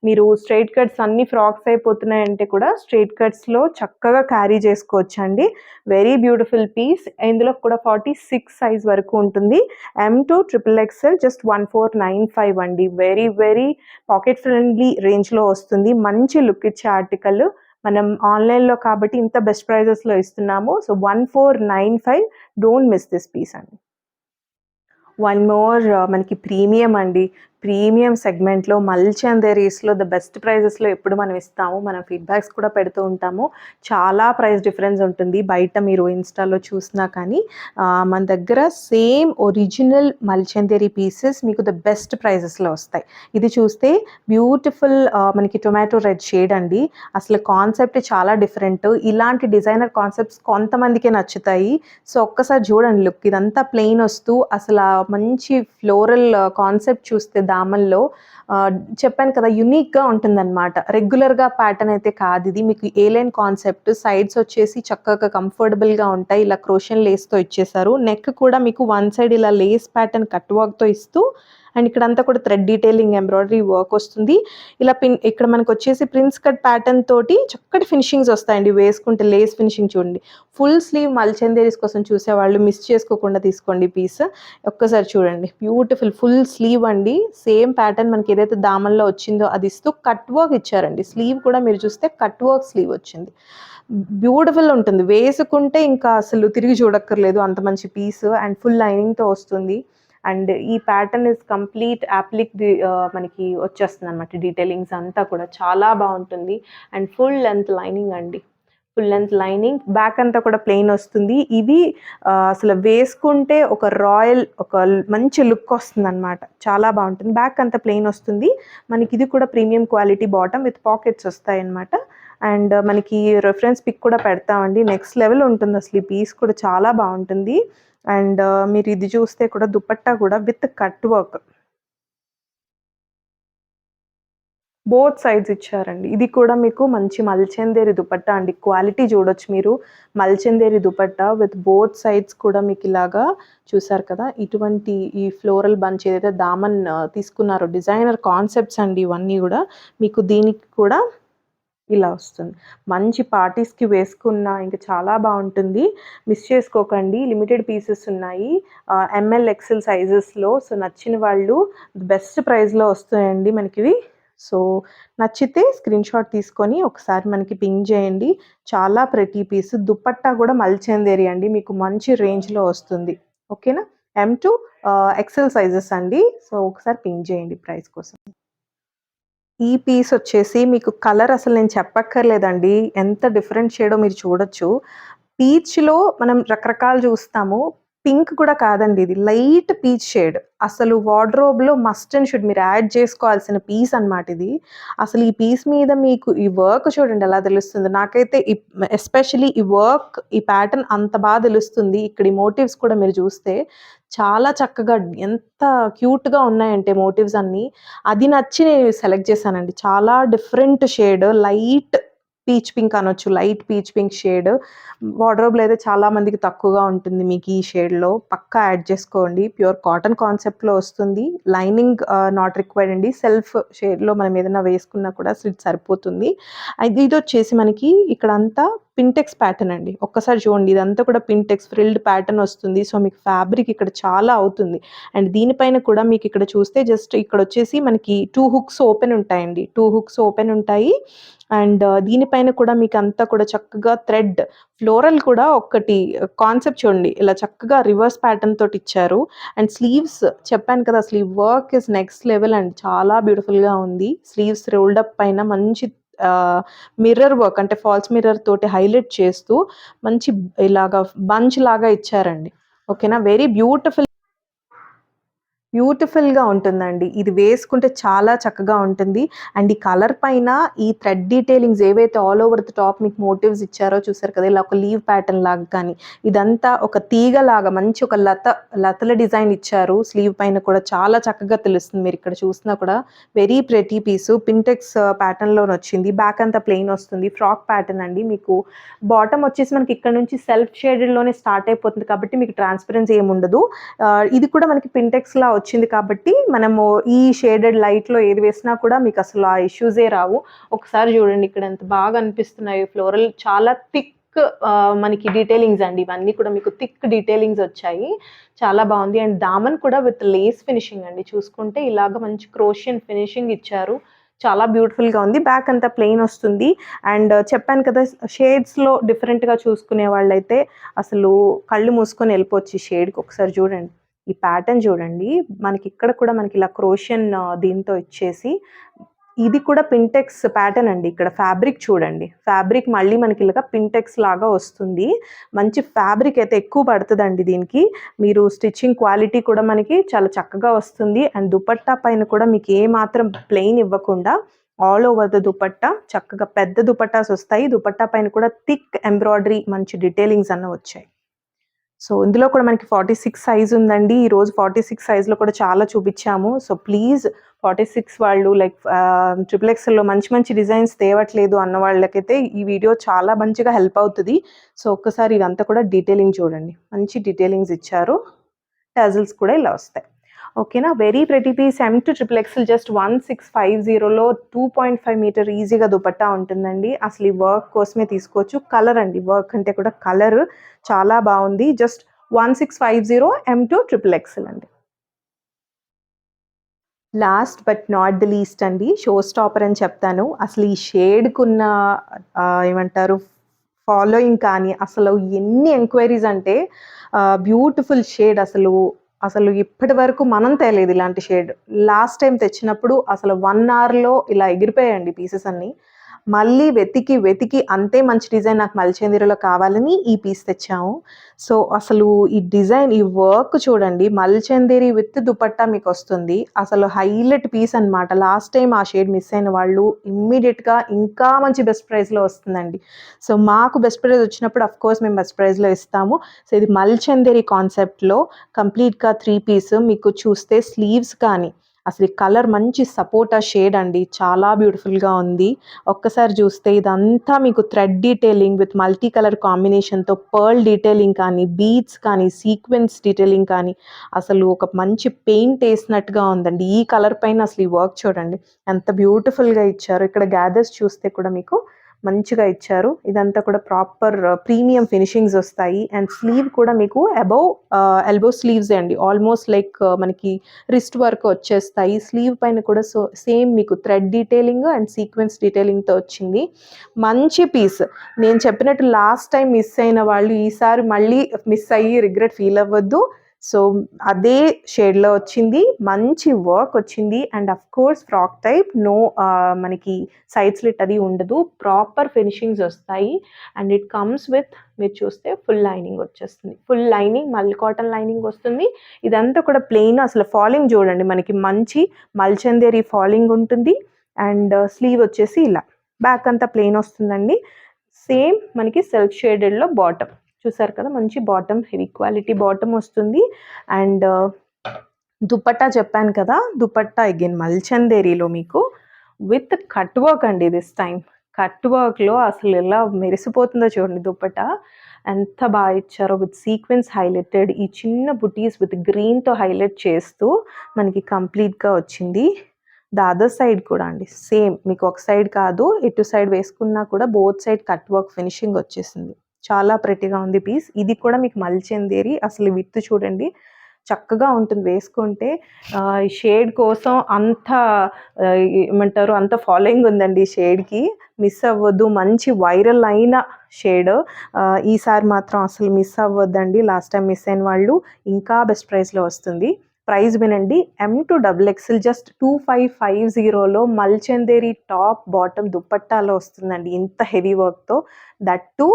మీరు స్ట్రైట్ కట్స్ అన్ని ఫ్రాక్స్ అయిపోతున్నాయంటే కూడా స్ట్రైట్ కట్స్లో చక్కగా క్యారీ చేసుకోవచ్చు అండి. Very beautiful piece. ఇందులో కూడా 46 సైజ్ వరకు ఉంటుంది. M to XXL జస్ట్ 1495 అండి. వెరీ పాకెట్ ఫ్రెండ్లీ రేంజ్లో వస్తుంది. మంచి లుక్ ఇచ్చే ఆర్టికల్. మనం ఆన్లైన్లో కాబట్టి ఇంత బెస్ట్ ప్రైజెస్లో ఇస్తున్నాము. So 1495, don't miss this piece అండి. వన్ మోర్ మనకి ప్రీమియం అండి. ప్రీమియం సెగ్మెంట్‌లో మల్చందేరీస్‌లో ద బెస్ట్ ప్రైజెస్‌లో ఎప్పుడు మనం ఇస్తాము. మనం ఫీడ్‌బ్యాక్స్ కూడా పెడుతూ ఉంటాము. చాలా ప్రైస్ డిఫరెన్స్ ఉంటుంది. బయట మీరు ఇన్‌స్టాలో చూసినా కానీ మన దగ్గర సేమ్ ఒరిజినల్ మల్చందేరీ పీసెస్ మీకు ద బెస్ట్ ప్రైజెస్‌లో వస్తాయి. ఇది చూస్తే బ్యూటిఫుల్ మనకి టొమాటో రెడ్ షేడ్ అండి. అసలు కాన్సెప్ట్ చాలా డిఫరెంట్. ఇలాంటి డిజైనర్ కాన్సెప్ట్స్ కొంతమందికే నచ్చుతాయి. సో, ఒక్కసారి చూడండి లుక్. ఇదంతా ప్లెయిన్ వస్తూ అసలా మంచి ఫ్లోరల్ కాన్సెప్ట్ చూస్తే దామన్‌లో చెప్పాను కదా! యూనిక్‌గా ఉంటుందనమాట. రెగ్యులర్‌గా ప్యాటర్న్ అయితే కాదిది. మీకు ఏ లైన్ కాన్సెప్ట్ సైడ్స్ వచ్చేసి చక్కగా కంఫర్టబుల్‌గా ఉంటాయి. ఇలా క్రోషియన్ లేస్‌తో ఇచ్చేశారు. నెక్ కూడా మీకు వన్ సైడ్ ఇలా లేస్ ప్యాటర్న్ కట్ వర్క్‌తో ఇస్తూ అండ్ ఇక్కడంతా కూడా థ్రెడ్ డీటెయిలింగ్ ఎంబ్రాయిడరీ వర్క్ వస్తుంది. ఇలా ఇక్కడ మనకొచ్చేసి ప్రిన్స్ కట్ ప్యాటర్న్ తోటి చక్కటి ఫినిషింగ్స్ వస్తాయండి. వేసుకుంటే లేస్ ఫినిషింగ్ చూడండి. ఫుల్ స్లీవ్ మల్చందేరీస్ కోసం చూసేవాళ్ళు మిస్ చేసుకోకుండా తీసుకోండి పీస్. ఒక్కసారి చూడండి బ్యూటిఫుల్ ఫుల్ స్లీవ్ అండి. సేమ్ ప్యాటర్న్ మనకి ఏదైతే దామన్‌లో వచ్చిందో అది ఇస్తూ కట్ వర్క్ ఇచ్చారండి. స్లీవ్ కూడా మీరు చూస్తే కట్ వర్క్ స్లీవ్ వచ్చింది. బ్యూటిఫుల్ ఉంటుంది. వేసుకుంటే ఇంకా అసలు తిరిగి చూడక్కర్లేదు అంత మంచి పీస్ అండ్ ఫుల్ లైనింగ్‌తో వస్తుంది. అండ్ ఈ ప్యాటర్న్ ఇస్ కంప్లీట్ మనకి వచ్చేస్తుందనమాట. డీటెయిలింగ్స్ అంతా కూడా చాలా బాగుంటుంది. అండ్ ఫుల్ లెంత్ లైనింగ్ అండి. ఫుల్ లెంత్ లైనింగ్ బ్యాక్ అంతా కూడా ప్లెయిన్ వస్తుంది. ఇవి అసలు వేసుకుంటే ఒక మంచి లుక్ వస్తుందనమాట. చాలా బాగుంటుంది. బ్యాక్ అంతా ప్లెయిన్ వస్తుంది. మనకి ఇది కూడా premium quality bottom with pockets వస్తాయన్నమాట. అండ్ మనకి రెఫరెన్స్ పిక్ కూడా పెడతామండి. నెక్స్ట్ లెవెల్ ఉంటుంది అసలు. ఈ పీస్ కూడా చాలా బాగుంటుంది. అండ్ మీరు ఇది చూస్తే కూడా దుపట్టా కూడా with cut work both sides ఇచ్చారండి. ఇది కూడా మీకు మంచి మల్చందేరి దుపట్టా అండి. క్వాలిటీ చూడొచ్చు మీరు. మల్చందేరి దుపట్టా విత్ బోత్ సైడ్స్ కూడా మీకు ఇలాగా చూసారు కదా! ఇటువంటి ఈ ఫ్లోరల్ బంచ్ ఏదైతే దామన్ తీసుకున్నారో డిజైనర్ కాన్సెప్ట్స్ అండి ఇవన్నీ గూడా. మీకు దీనికి కూడా ఇలా వస్తుంది. మంచి పార్టీస్‌కి వేసుకున్న ఇంక చాలా బావుంటుంది. మిస్ చేసుకోకండి. లిమిటెడ్ పీసెస్ ఉన్నాయి. ఎంఎల్, ఎక్స్ఎల్ సైజెస్‌లో. సో, నచ్చిన వాళ్ళు బెస్ట్ ప్రైస్‌లో వస్తాయండి మనకివి. సో, నచ్చితే స్క్రీన్‌షాట్ తీసుకొని ఒకసారి మనకి పింగ్ చేయండి. చాలా ప్రెటీ పీస్. దుపట్టా కూడా మల్చందేరి అండి. మీకు మంచి రేంజ్‌లో వస్తుంది. ఓకేనా? ఎమ్ టు ఎక్స్ఎల్ సైజెస్ అండి. సో, ఒకసారి పింగ్ చేయండి ప్రైస్ కోసం. ఈ పీస్ వచ్చేసి మీకు కలర్ అసలు నేను చెప్పక్కర్లేదండి. ఎంత డిఫరెంట్ షేడో మీరు చూడొచ్చు. పీచ్‌లో మనం రకరకాలు చూస్తాము. పింక్ కూడా కాదండి ఇది. Light peach shade. అసలు వార్డ్‌రోబ్‌లో మస్ట్ అండ్ షుడ్ మీరు యాడ్ చేసుకోవాల్సిన పీస్ అన్నమాట ఇది. అసలు ఈ పీస్ మీద మీకు ఈ వర్క్ చూడండి ఎలా తెలుస్తుందో. నాకైతే ఎస్పెషల్లీ ఈ వర్క్, ఈ ప్యాటర్న్ అంత బాగా తెలుస్తుంది. ఇక్కడ ఈ మోటివ్స్ కూడా మీరు చూస్తే చాలా చక్కగా ఎంత క్యూట్‌గా ఉన్నాయంటే మోటివ్స్ అన్నీ. అది నచ్చి నేను సెలెక్ట్ చేశానండి. చాలా different shade light peach pink అనొచ్చు. Light peach pink shade. వార్డ్‌రోబ్‌లో అయితే చాలా మందికి తక్కువగా ఉంటుంది మీకు ఈ షేడ్‌లో. పక్కా యాడ్ చేసుకోండి. ప్యూర్ కాటన్ కాన్సెప్ట్‌లో వస్తుంది. లైనింగ్ నాట్ రిక్వైర్డ్ అండి. సెల్ఫ్ షేడ్‌లో మనం ఏదైనా వేసుకున్నా కూడా సరిపోతుంది. ఇదొచ్చేసి మనకి ఇక్కడంతా పింటెక్స్ ప్యాటర్న్ అండి. ఒక్కసారి చూడండి ఇదంతా కూడా పింటెక్స్ ఫ్రిల్డ్ ప్యాటర్న్ వస్తుంది. సో, మీకు ఫ్యాబ్రిక్ ఇక్కడ చాలా అవుతుంది. అండ్ దీనిపైన కూడా మీకు ఇక్కడ చూస్తే జస్ట్ ఇక్కడొచ్చేసి మనకి 2 హుక్స్ ఓపెన్ ఉంటాయండి. 2 హుక్స్ ఓపెన్ ఉంటాయి. అండ్ దీనిపైన కూడా మీకంతా కూడా చక్కగా థ్రెడ్ ఫ్లోరల్ కూడా ఒకటి కాన్సెప్ట్ చూడండి. ఇలా చక్కగా రివర్స్ ప్యాటర్న్ తోటి ఇచ్చారు. అండ్ స్లీవ్స్ చెప్పాను కదా! Sleeve work is next level అండి. చాలా బ్యూటిఫుల్‌గా ఉంది. స్లీవ్స్ రోల్డ్ అప్ పైన మంచి మిర్రర్ వర్క్ అంటే ఫాల్స్ మిర్రర్ తోటి హైలైట్ చేస్తూ మంచి ఇలాగా బంచ్ లాగా ఇచ్చారండి. ఓకేనా? వెరీ బ్యూటిఫుల్‌గా ఉంటుందండి. ఇది వేసుకుంటే చాలా చక్కగా ఉంటుంది. అండ్ ఈ కలర్ పైన ఈ థ్రెడ్ డీటెయిలింగ్స్ ఏవైతే ఆల్ ఓవర్ ది టాప్ మీకు మోటివ్స్ ఇచ్చారో చూసారు కదా! ఇలా ఒక లీవ్ ప్యాటర్న్ లాగా కానీ, ఇదంతా ఒక తీగలాగా మంచి ఒక లతల డిజైన్ ఇచ్చారు. స్లీవ్ పైన కూడా చాలా చక్కగా తెలుస్తుంది. మీరు ఇక్కడ చూసినా కూడా వెరీ ప్రెటీ పీసు. పింటెక్స్ ప్యాటర్న్‌లోనొచ్చింది. బ్యాక్ అంతా ప్లెయిన్ వస్తుంది. ఫ్రాక్ ప్యాటర్న్ అండి. మీకు బాటమ్ వచ్చేసి మనకి ఇక్కడ నుంచి సెల్ఫ్ షేడెడ్‌లోనే స్టార్ట్ అయిపోతుంది కాబట్టి మీకు ట్రాన్స్‌పరెన్సీ ఏముండదు. ఇది కూడా మనకి పింటెక్స్‌లా వచ్చింది కాబట్టి మనము ఈ షేడెడ్ లైట్‌లో ఏది వేసినా కూడా మీకు అసలు ఆ ఇష్యూసే రావు. ఒకసారి చూడండి ఇక్కడ ఎంత బాగా అనిపిస్తున్నాయి ఫ్లోరల్ చాలా థిక్ మనకి డీటెయిలింగ్స్ అండి. ఇవన్నీ కూడా మీకు థిక్ డీటెయిలింగ్స్ వచ్చాయి. చాలా బాగుంది. అండ్ దామన్ కూడా విత్ లేస్ ఫినిషింగ్ అండి. చూసుకుంటే ఇలాగ మంచి క్రోషియన్ ఫినిషింగ్ ఇచ్చారు. చాలా బ్యూటిఫుల్‌గా ఉంది. బ్యాక్ అంతా ప్లెయిన్ వస్తుంది. అండ్ చెప్పాను కదా! షేడ్స్‌లో డిఫరెంట్‌గా చూసుకునే వాళ్ళైతే అసలు కళ్ళు మూసుకొని వెళ్ళిపోవచ్చు ఈ షేడ్‌కి. ఒకసారి చూడండి. ఈ ప్యాటర్న్ చూడండి, మనకి ఇక్కడ కూడా మనకి ఇలా క్రోషియన్ దీంతో ఇచ్చేసి, ఇది కూడా పింటెక్స్ ప్యాటర్న్ అండి. ఇక్కడ ఫ్యాబ్రిక్ చూడండి, ఫ్యాబ్రిక్ మళ్ళీ మనకి ఇలాగా పింటెక్స్ లాగా వస్తుంది. మంచి ఫ్యాబ్రిక్ అయితే ఎక్కువ పడుతుందండి దీనికి. మీరు స్టిచ్చింగ్ క్వాలిటీ కూడా మనకి చాలా చక్కగా వస్తుంది. అండ్ దుపట్టా పైన కూడా మీకు ఏ మాత్రం ప్లెయిన్ ఇవ్వకుండా ఆల్ ఓవర్ ద దుపట్టా చక్కగా పెద్ద దుపట్టాస్ వస్తాయి. దుపట్టా పైన కూడా థిక్ ఎంబ్రాయిడరీ మంచి డీటెయిలింగ్స్ అన్న వచ్చాయి. సో ఇందులో కూడా మనకి 46 సైజ్ ఉందండి. ఈరోజు 46 సైజ్లో కూడా చాలా చూపించాము. సో ప్లీజ్ 46 వాళ్ళు లైక్ XXXలో మంచి మంచి డిజైన్స్ తేవట్లేదు అన్న వాళ్ళకైతే ఈ వీడియో చాలా మంచిగా హెల్ప్ అవుతుంది. సో ఒక్కసారి ఇదంతా కూడా డీటెయిలింగ్ చూడండి, మంచి డీటెయిలింగ్స్ ఇచ్చారు. టజల్స్ కూడా ఇలా వస్తాయి. ఓకేనా, very pretty piece. M to XXXL just 1650లో 2.5 మీటర్ ఈజీగా దుపట్టా ఉంటుందండి. అసలు ఈ వర్క్ కోసమే తీసుకోవచ్చు. కలర్ అండి, వర్క్ అంటే కూడా కలర్ చాలా బాగుంది. జస్ట్ 1650 M to XXXL అండి. Last but not the least అండి, షో స్టాపర్ అని చెప్తాను. అసలు ఈ షేడ్కున్న ఏమంటారు ఫాలోయింగ్ కానీ, అసలు ఎన్ని ఎంక్వైరీస్ అంటే బ్యూటిఫుల్ షేడ్. అసలు ఇప్పటి వరకు మనం తేలేదు ఇలాంటి షేడ్. లాస్ట్ టైం తెచ్చినప్పుడు అసలు 1 అవర్లో ఇలా ఎగిరిపోయాయండి పీసెస్ అన్నీ. మళ్ళీ వెతికి అంతే మంచి డిజైన్ నాకు మల్చందేరిలో కావాలని ఈ పీస్ తెచ్చాము. సో అసలు ఈ డిజైన్, ఈ వర్క్ చూడండి, మల్చందేరి విత్ దుపట్టా మీకు వస్తుంది. అసలు హైలైట్ పీస్ అనమాట. లాస్ట్ టైం ఆ షేడ్ మిస్ అయిన వాళ్ళు ఇమ్మీడియట్గా ఇంకా మంచి బెస్ట్ ప్రైస్లో వస్తుందండి. సో మాకు బెస్ట్ ప్రైస్ వచ్చినప్పుడు అఫ్కోర్స్ మేము బెస్ట్ ప్రైస్లో ఇస్తాము. సో ఇది మల్చందేరి కాన్సెప్ట్లో కంప్లీట్గా 3 పీస్. మీకు చూస్తే స్లీవ్స్ కానీ అసలు ఈ కలర్ మంచి సపోటా షేడ్ అండి, చాలా బ్యూటిఫుల్గా ఉంది. ఒక్కసారి చూస్తే ఇదంతా మీకు thread detailing with multi colour కాంబినేషన్తో పర్ల్ డీటెయిలింగ్ కానీ, బీడ్స్ కానీ, సీక్వెన్స్ డీటెయిలింగ్ కానీ, అసలు ఒక మంచి పెయింట్ వేసినట్టుగా ఉందండి. ఈ కలర్ పైన అసలు ఈ వర్క్ చూడండి ఎంత బ్యూటిఫుల్గా ఇచ్చారు. ఇక్కడ గ్యాదర్స్ చూస్తే కూడా మీకు మంచిగా ఇచ్చారు. ఇదంతా కూడా ప్రాపర్ ప్రీమియం ఫినిషింగ్స్ వస్తాయి. అండ్ స్లీవ్ కూడా మీకు అబౌవ్ ఎల్బో స్లీవ్స్ అండి, ఆల్మోస్ట్ లైక్ మనకి రిస్ట్ వర్క్ వచ్చేస్తాయి. స్లీవ్ పైన కూడా సేమ్ మీకు థ్రెడ్ డీటెయిలింగ్ అండ్ సీక్వెన్స్ డీటెయిలింగ్తో వచ్చింది. మంచి పీస్. నేను చెప్పినట్టు లాస్ట్ టైం మిస్ అయిన వాళ్ళు ఈసారి మళ్ళీ మిస్ అయ్యి రిగ్రెట్ ఫీల్ అవ్వద్దు. సో అదే షేడ్లో వచ్చింది, మంచి వర్క్ వచ్చింది. And of course frock type, no మనకి సైడ్ స్లిట్ అది ఉండదు, ప్రాపర్ ఫినిషింగ్స్ వస్తాయి. అండ్ ఇట్ కమ్స్ విత్, మీరు చూస్తే ఫుల్ లైనింగ్ వచ్చేస్తుంది. ఫుల్ లైనింగ్, మళ్ళీ కాటన్ లైనింగ్ వస్తుంది. ఇదంతా కూడా ప్లెయిన్. అసలు ఫాలింగ్ చూడండి, మనకి మంచి మల్చందేరి ఫాలింగ్ ఉంటుంది. అండ్ స్లీవ్ వచ్చేసి ఇలా బ్యాక్ అంతా ప్లెయిన్ వస్తుందండి. సేమ్ మనకి సెల్ఫ్ షేడెడ్లో బాటమ్ చూసారు కదా, మంచి బాటమ్, హెవీ క్వాలిటీ బాటమ్ వస్తుంది. అండ్ దుపట్టా చెప్పాను కదా, దుపట్టా అగైన్ మల్చందేరిలో మీకు విత్ కట్ వర్క్ అండి. దిస్ టైం కట్ వర్క్లో అసలు ఎలా మెరిసిపోతుందో చూడండి దుపట్టా, ఎంత బాగా ఇచ్చారో. విత్ సీక్వెన్స్ హైలైటెడ్, ఈ చిన్న బుటీస్ విత్ గ్రీన్తో హైలైట్ చేస్తూ మనకి కంప్లీట్గా వచ్చింది. ద అదర్ సైడ్ కూడా అండి సేమ్, మీకు ఒక సైడ్ కాదు ఇటు సైడ్ వేసుకున్నా కూడా both side cut work finishing వచ్చేసింది. చాలా ప్రెటీగా ఉంది పీస్. ఇది కూడా మీకు మల్చందేరి. అసలు విత్ చూడండి చక్కగా ఉంటుంది వేసుకుంటే. ఈ షేడ్ కోసం అంత ఏమంటారు అంత ఫాలోయింగ్ ఉందండి ఈ షేడ్కి. మిస్ అవ్వద్దు, మంచి వైరల్ అయిన షేడ్. ఈసారి మాత్రం అసలు మిస్ అవ్వద్దండి. లాస్ట్ టైం మిస్ అయిన వాళ్ళు ఇంకా బెస్ట్ ప్రైస్లో వస్తుంది. ప్రైస్ వినండి, M to XXL జస్ట్ 2550లో మల్చందేరి టాప్ బాటమ్ దుపట్టాలో వస్తుందండి, ఇంత హెవీ వర్క్తో. That to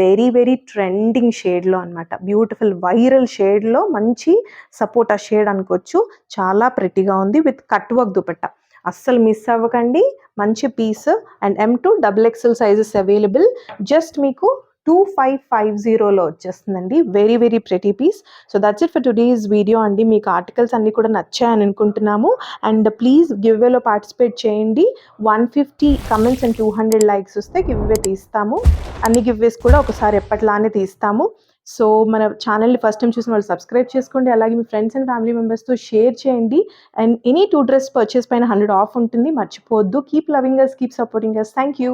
very very trending షేడ్లో అనమాట. బ్యూటిఫుల్ వైరల్ షేడ్లో మంచి సపోటా షేడ్ అనుకోవచ్చు. చాలా ప్రెటీగా ఉంది విత్ కట్ వర్క్ దుపట్టా. అస్సలు మిస్ అవ్వకండి, మంచి పీస్. And M to XXL sizes available. Just మీకు 2550లో వచ్చేస్తుందండి. Very very pretty piece. So that's it for today's video అండి. మీకు ఆర్టికల్స్ అన్నీ కూడా నచ్చాయని అనుకుంటున్నాము. అండ్ ప్లీజ్ గివ్వేలో పార్టిసిపేట్ చేయండి. 150 కమెంట్స్ అండ్ 200 లైక్స్ వస్తే గివ్వే తీస్తాము. అన్ని గివ్వేస్ కూడా ఒకసారి ఎప్పట్లానే తీస్తాము. సో మన ఛానల్ని ఫస్ట్ టైం చూసిన వాళ్ళు సబ్స్క్రైబ్ చేసుకోండి. అలాగే మీ ఫ్రెండ్స్ అండ్ ఫ్యామిలీ మెంబర్స్తో షేర్ చేయండి. అండ్ ఎనీ 2 డ్రెస్ పర్చేస్ పైన 100 ఆఫ్ ఉంటుంది, మర్చిపోవద్దు. Keep loving us, keep supporting us. Thank you.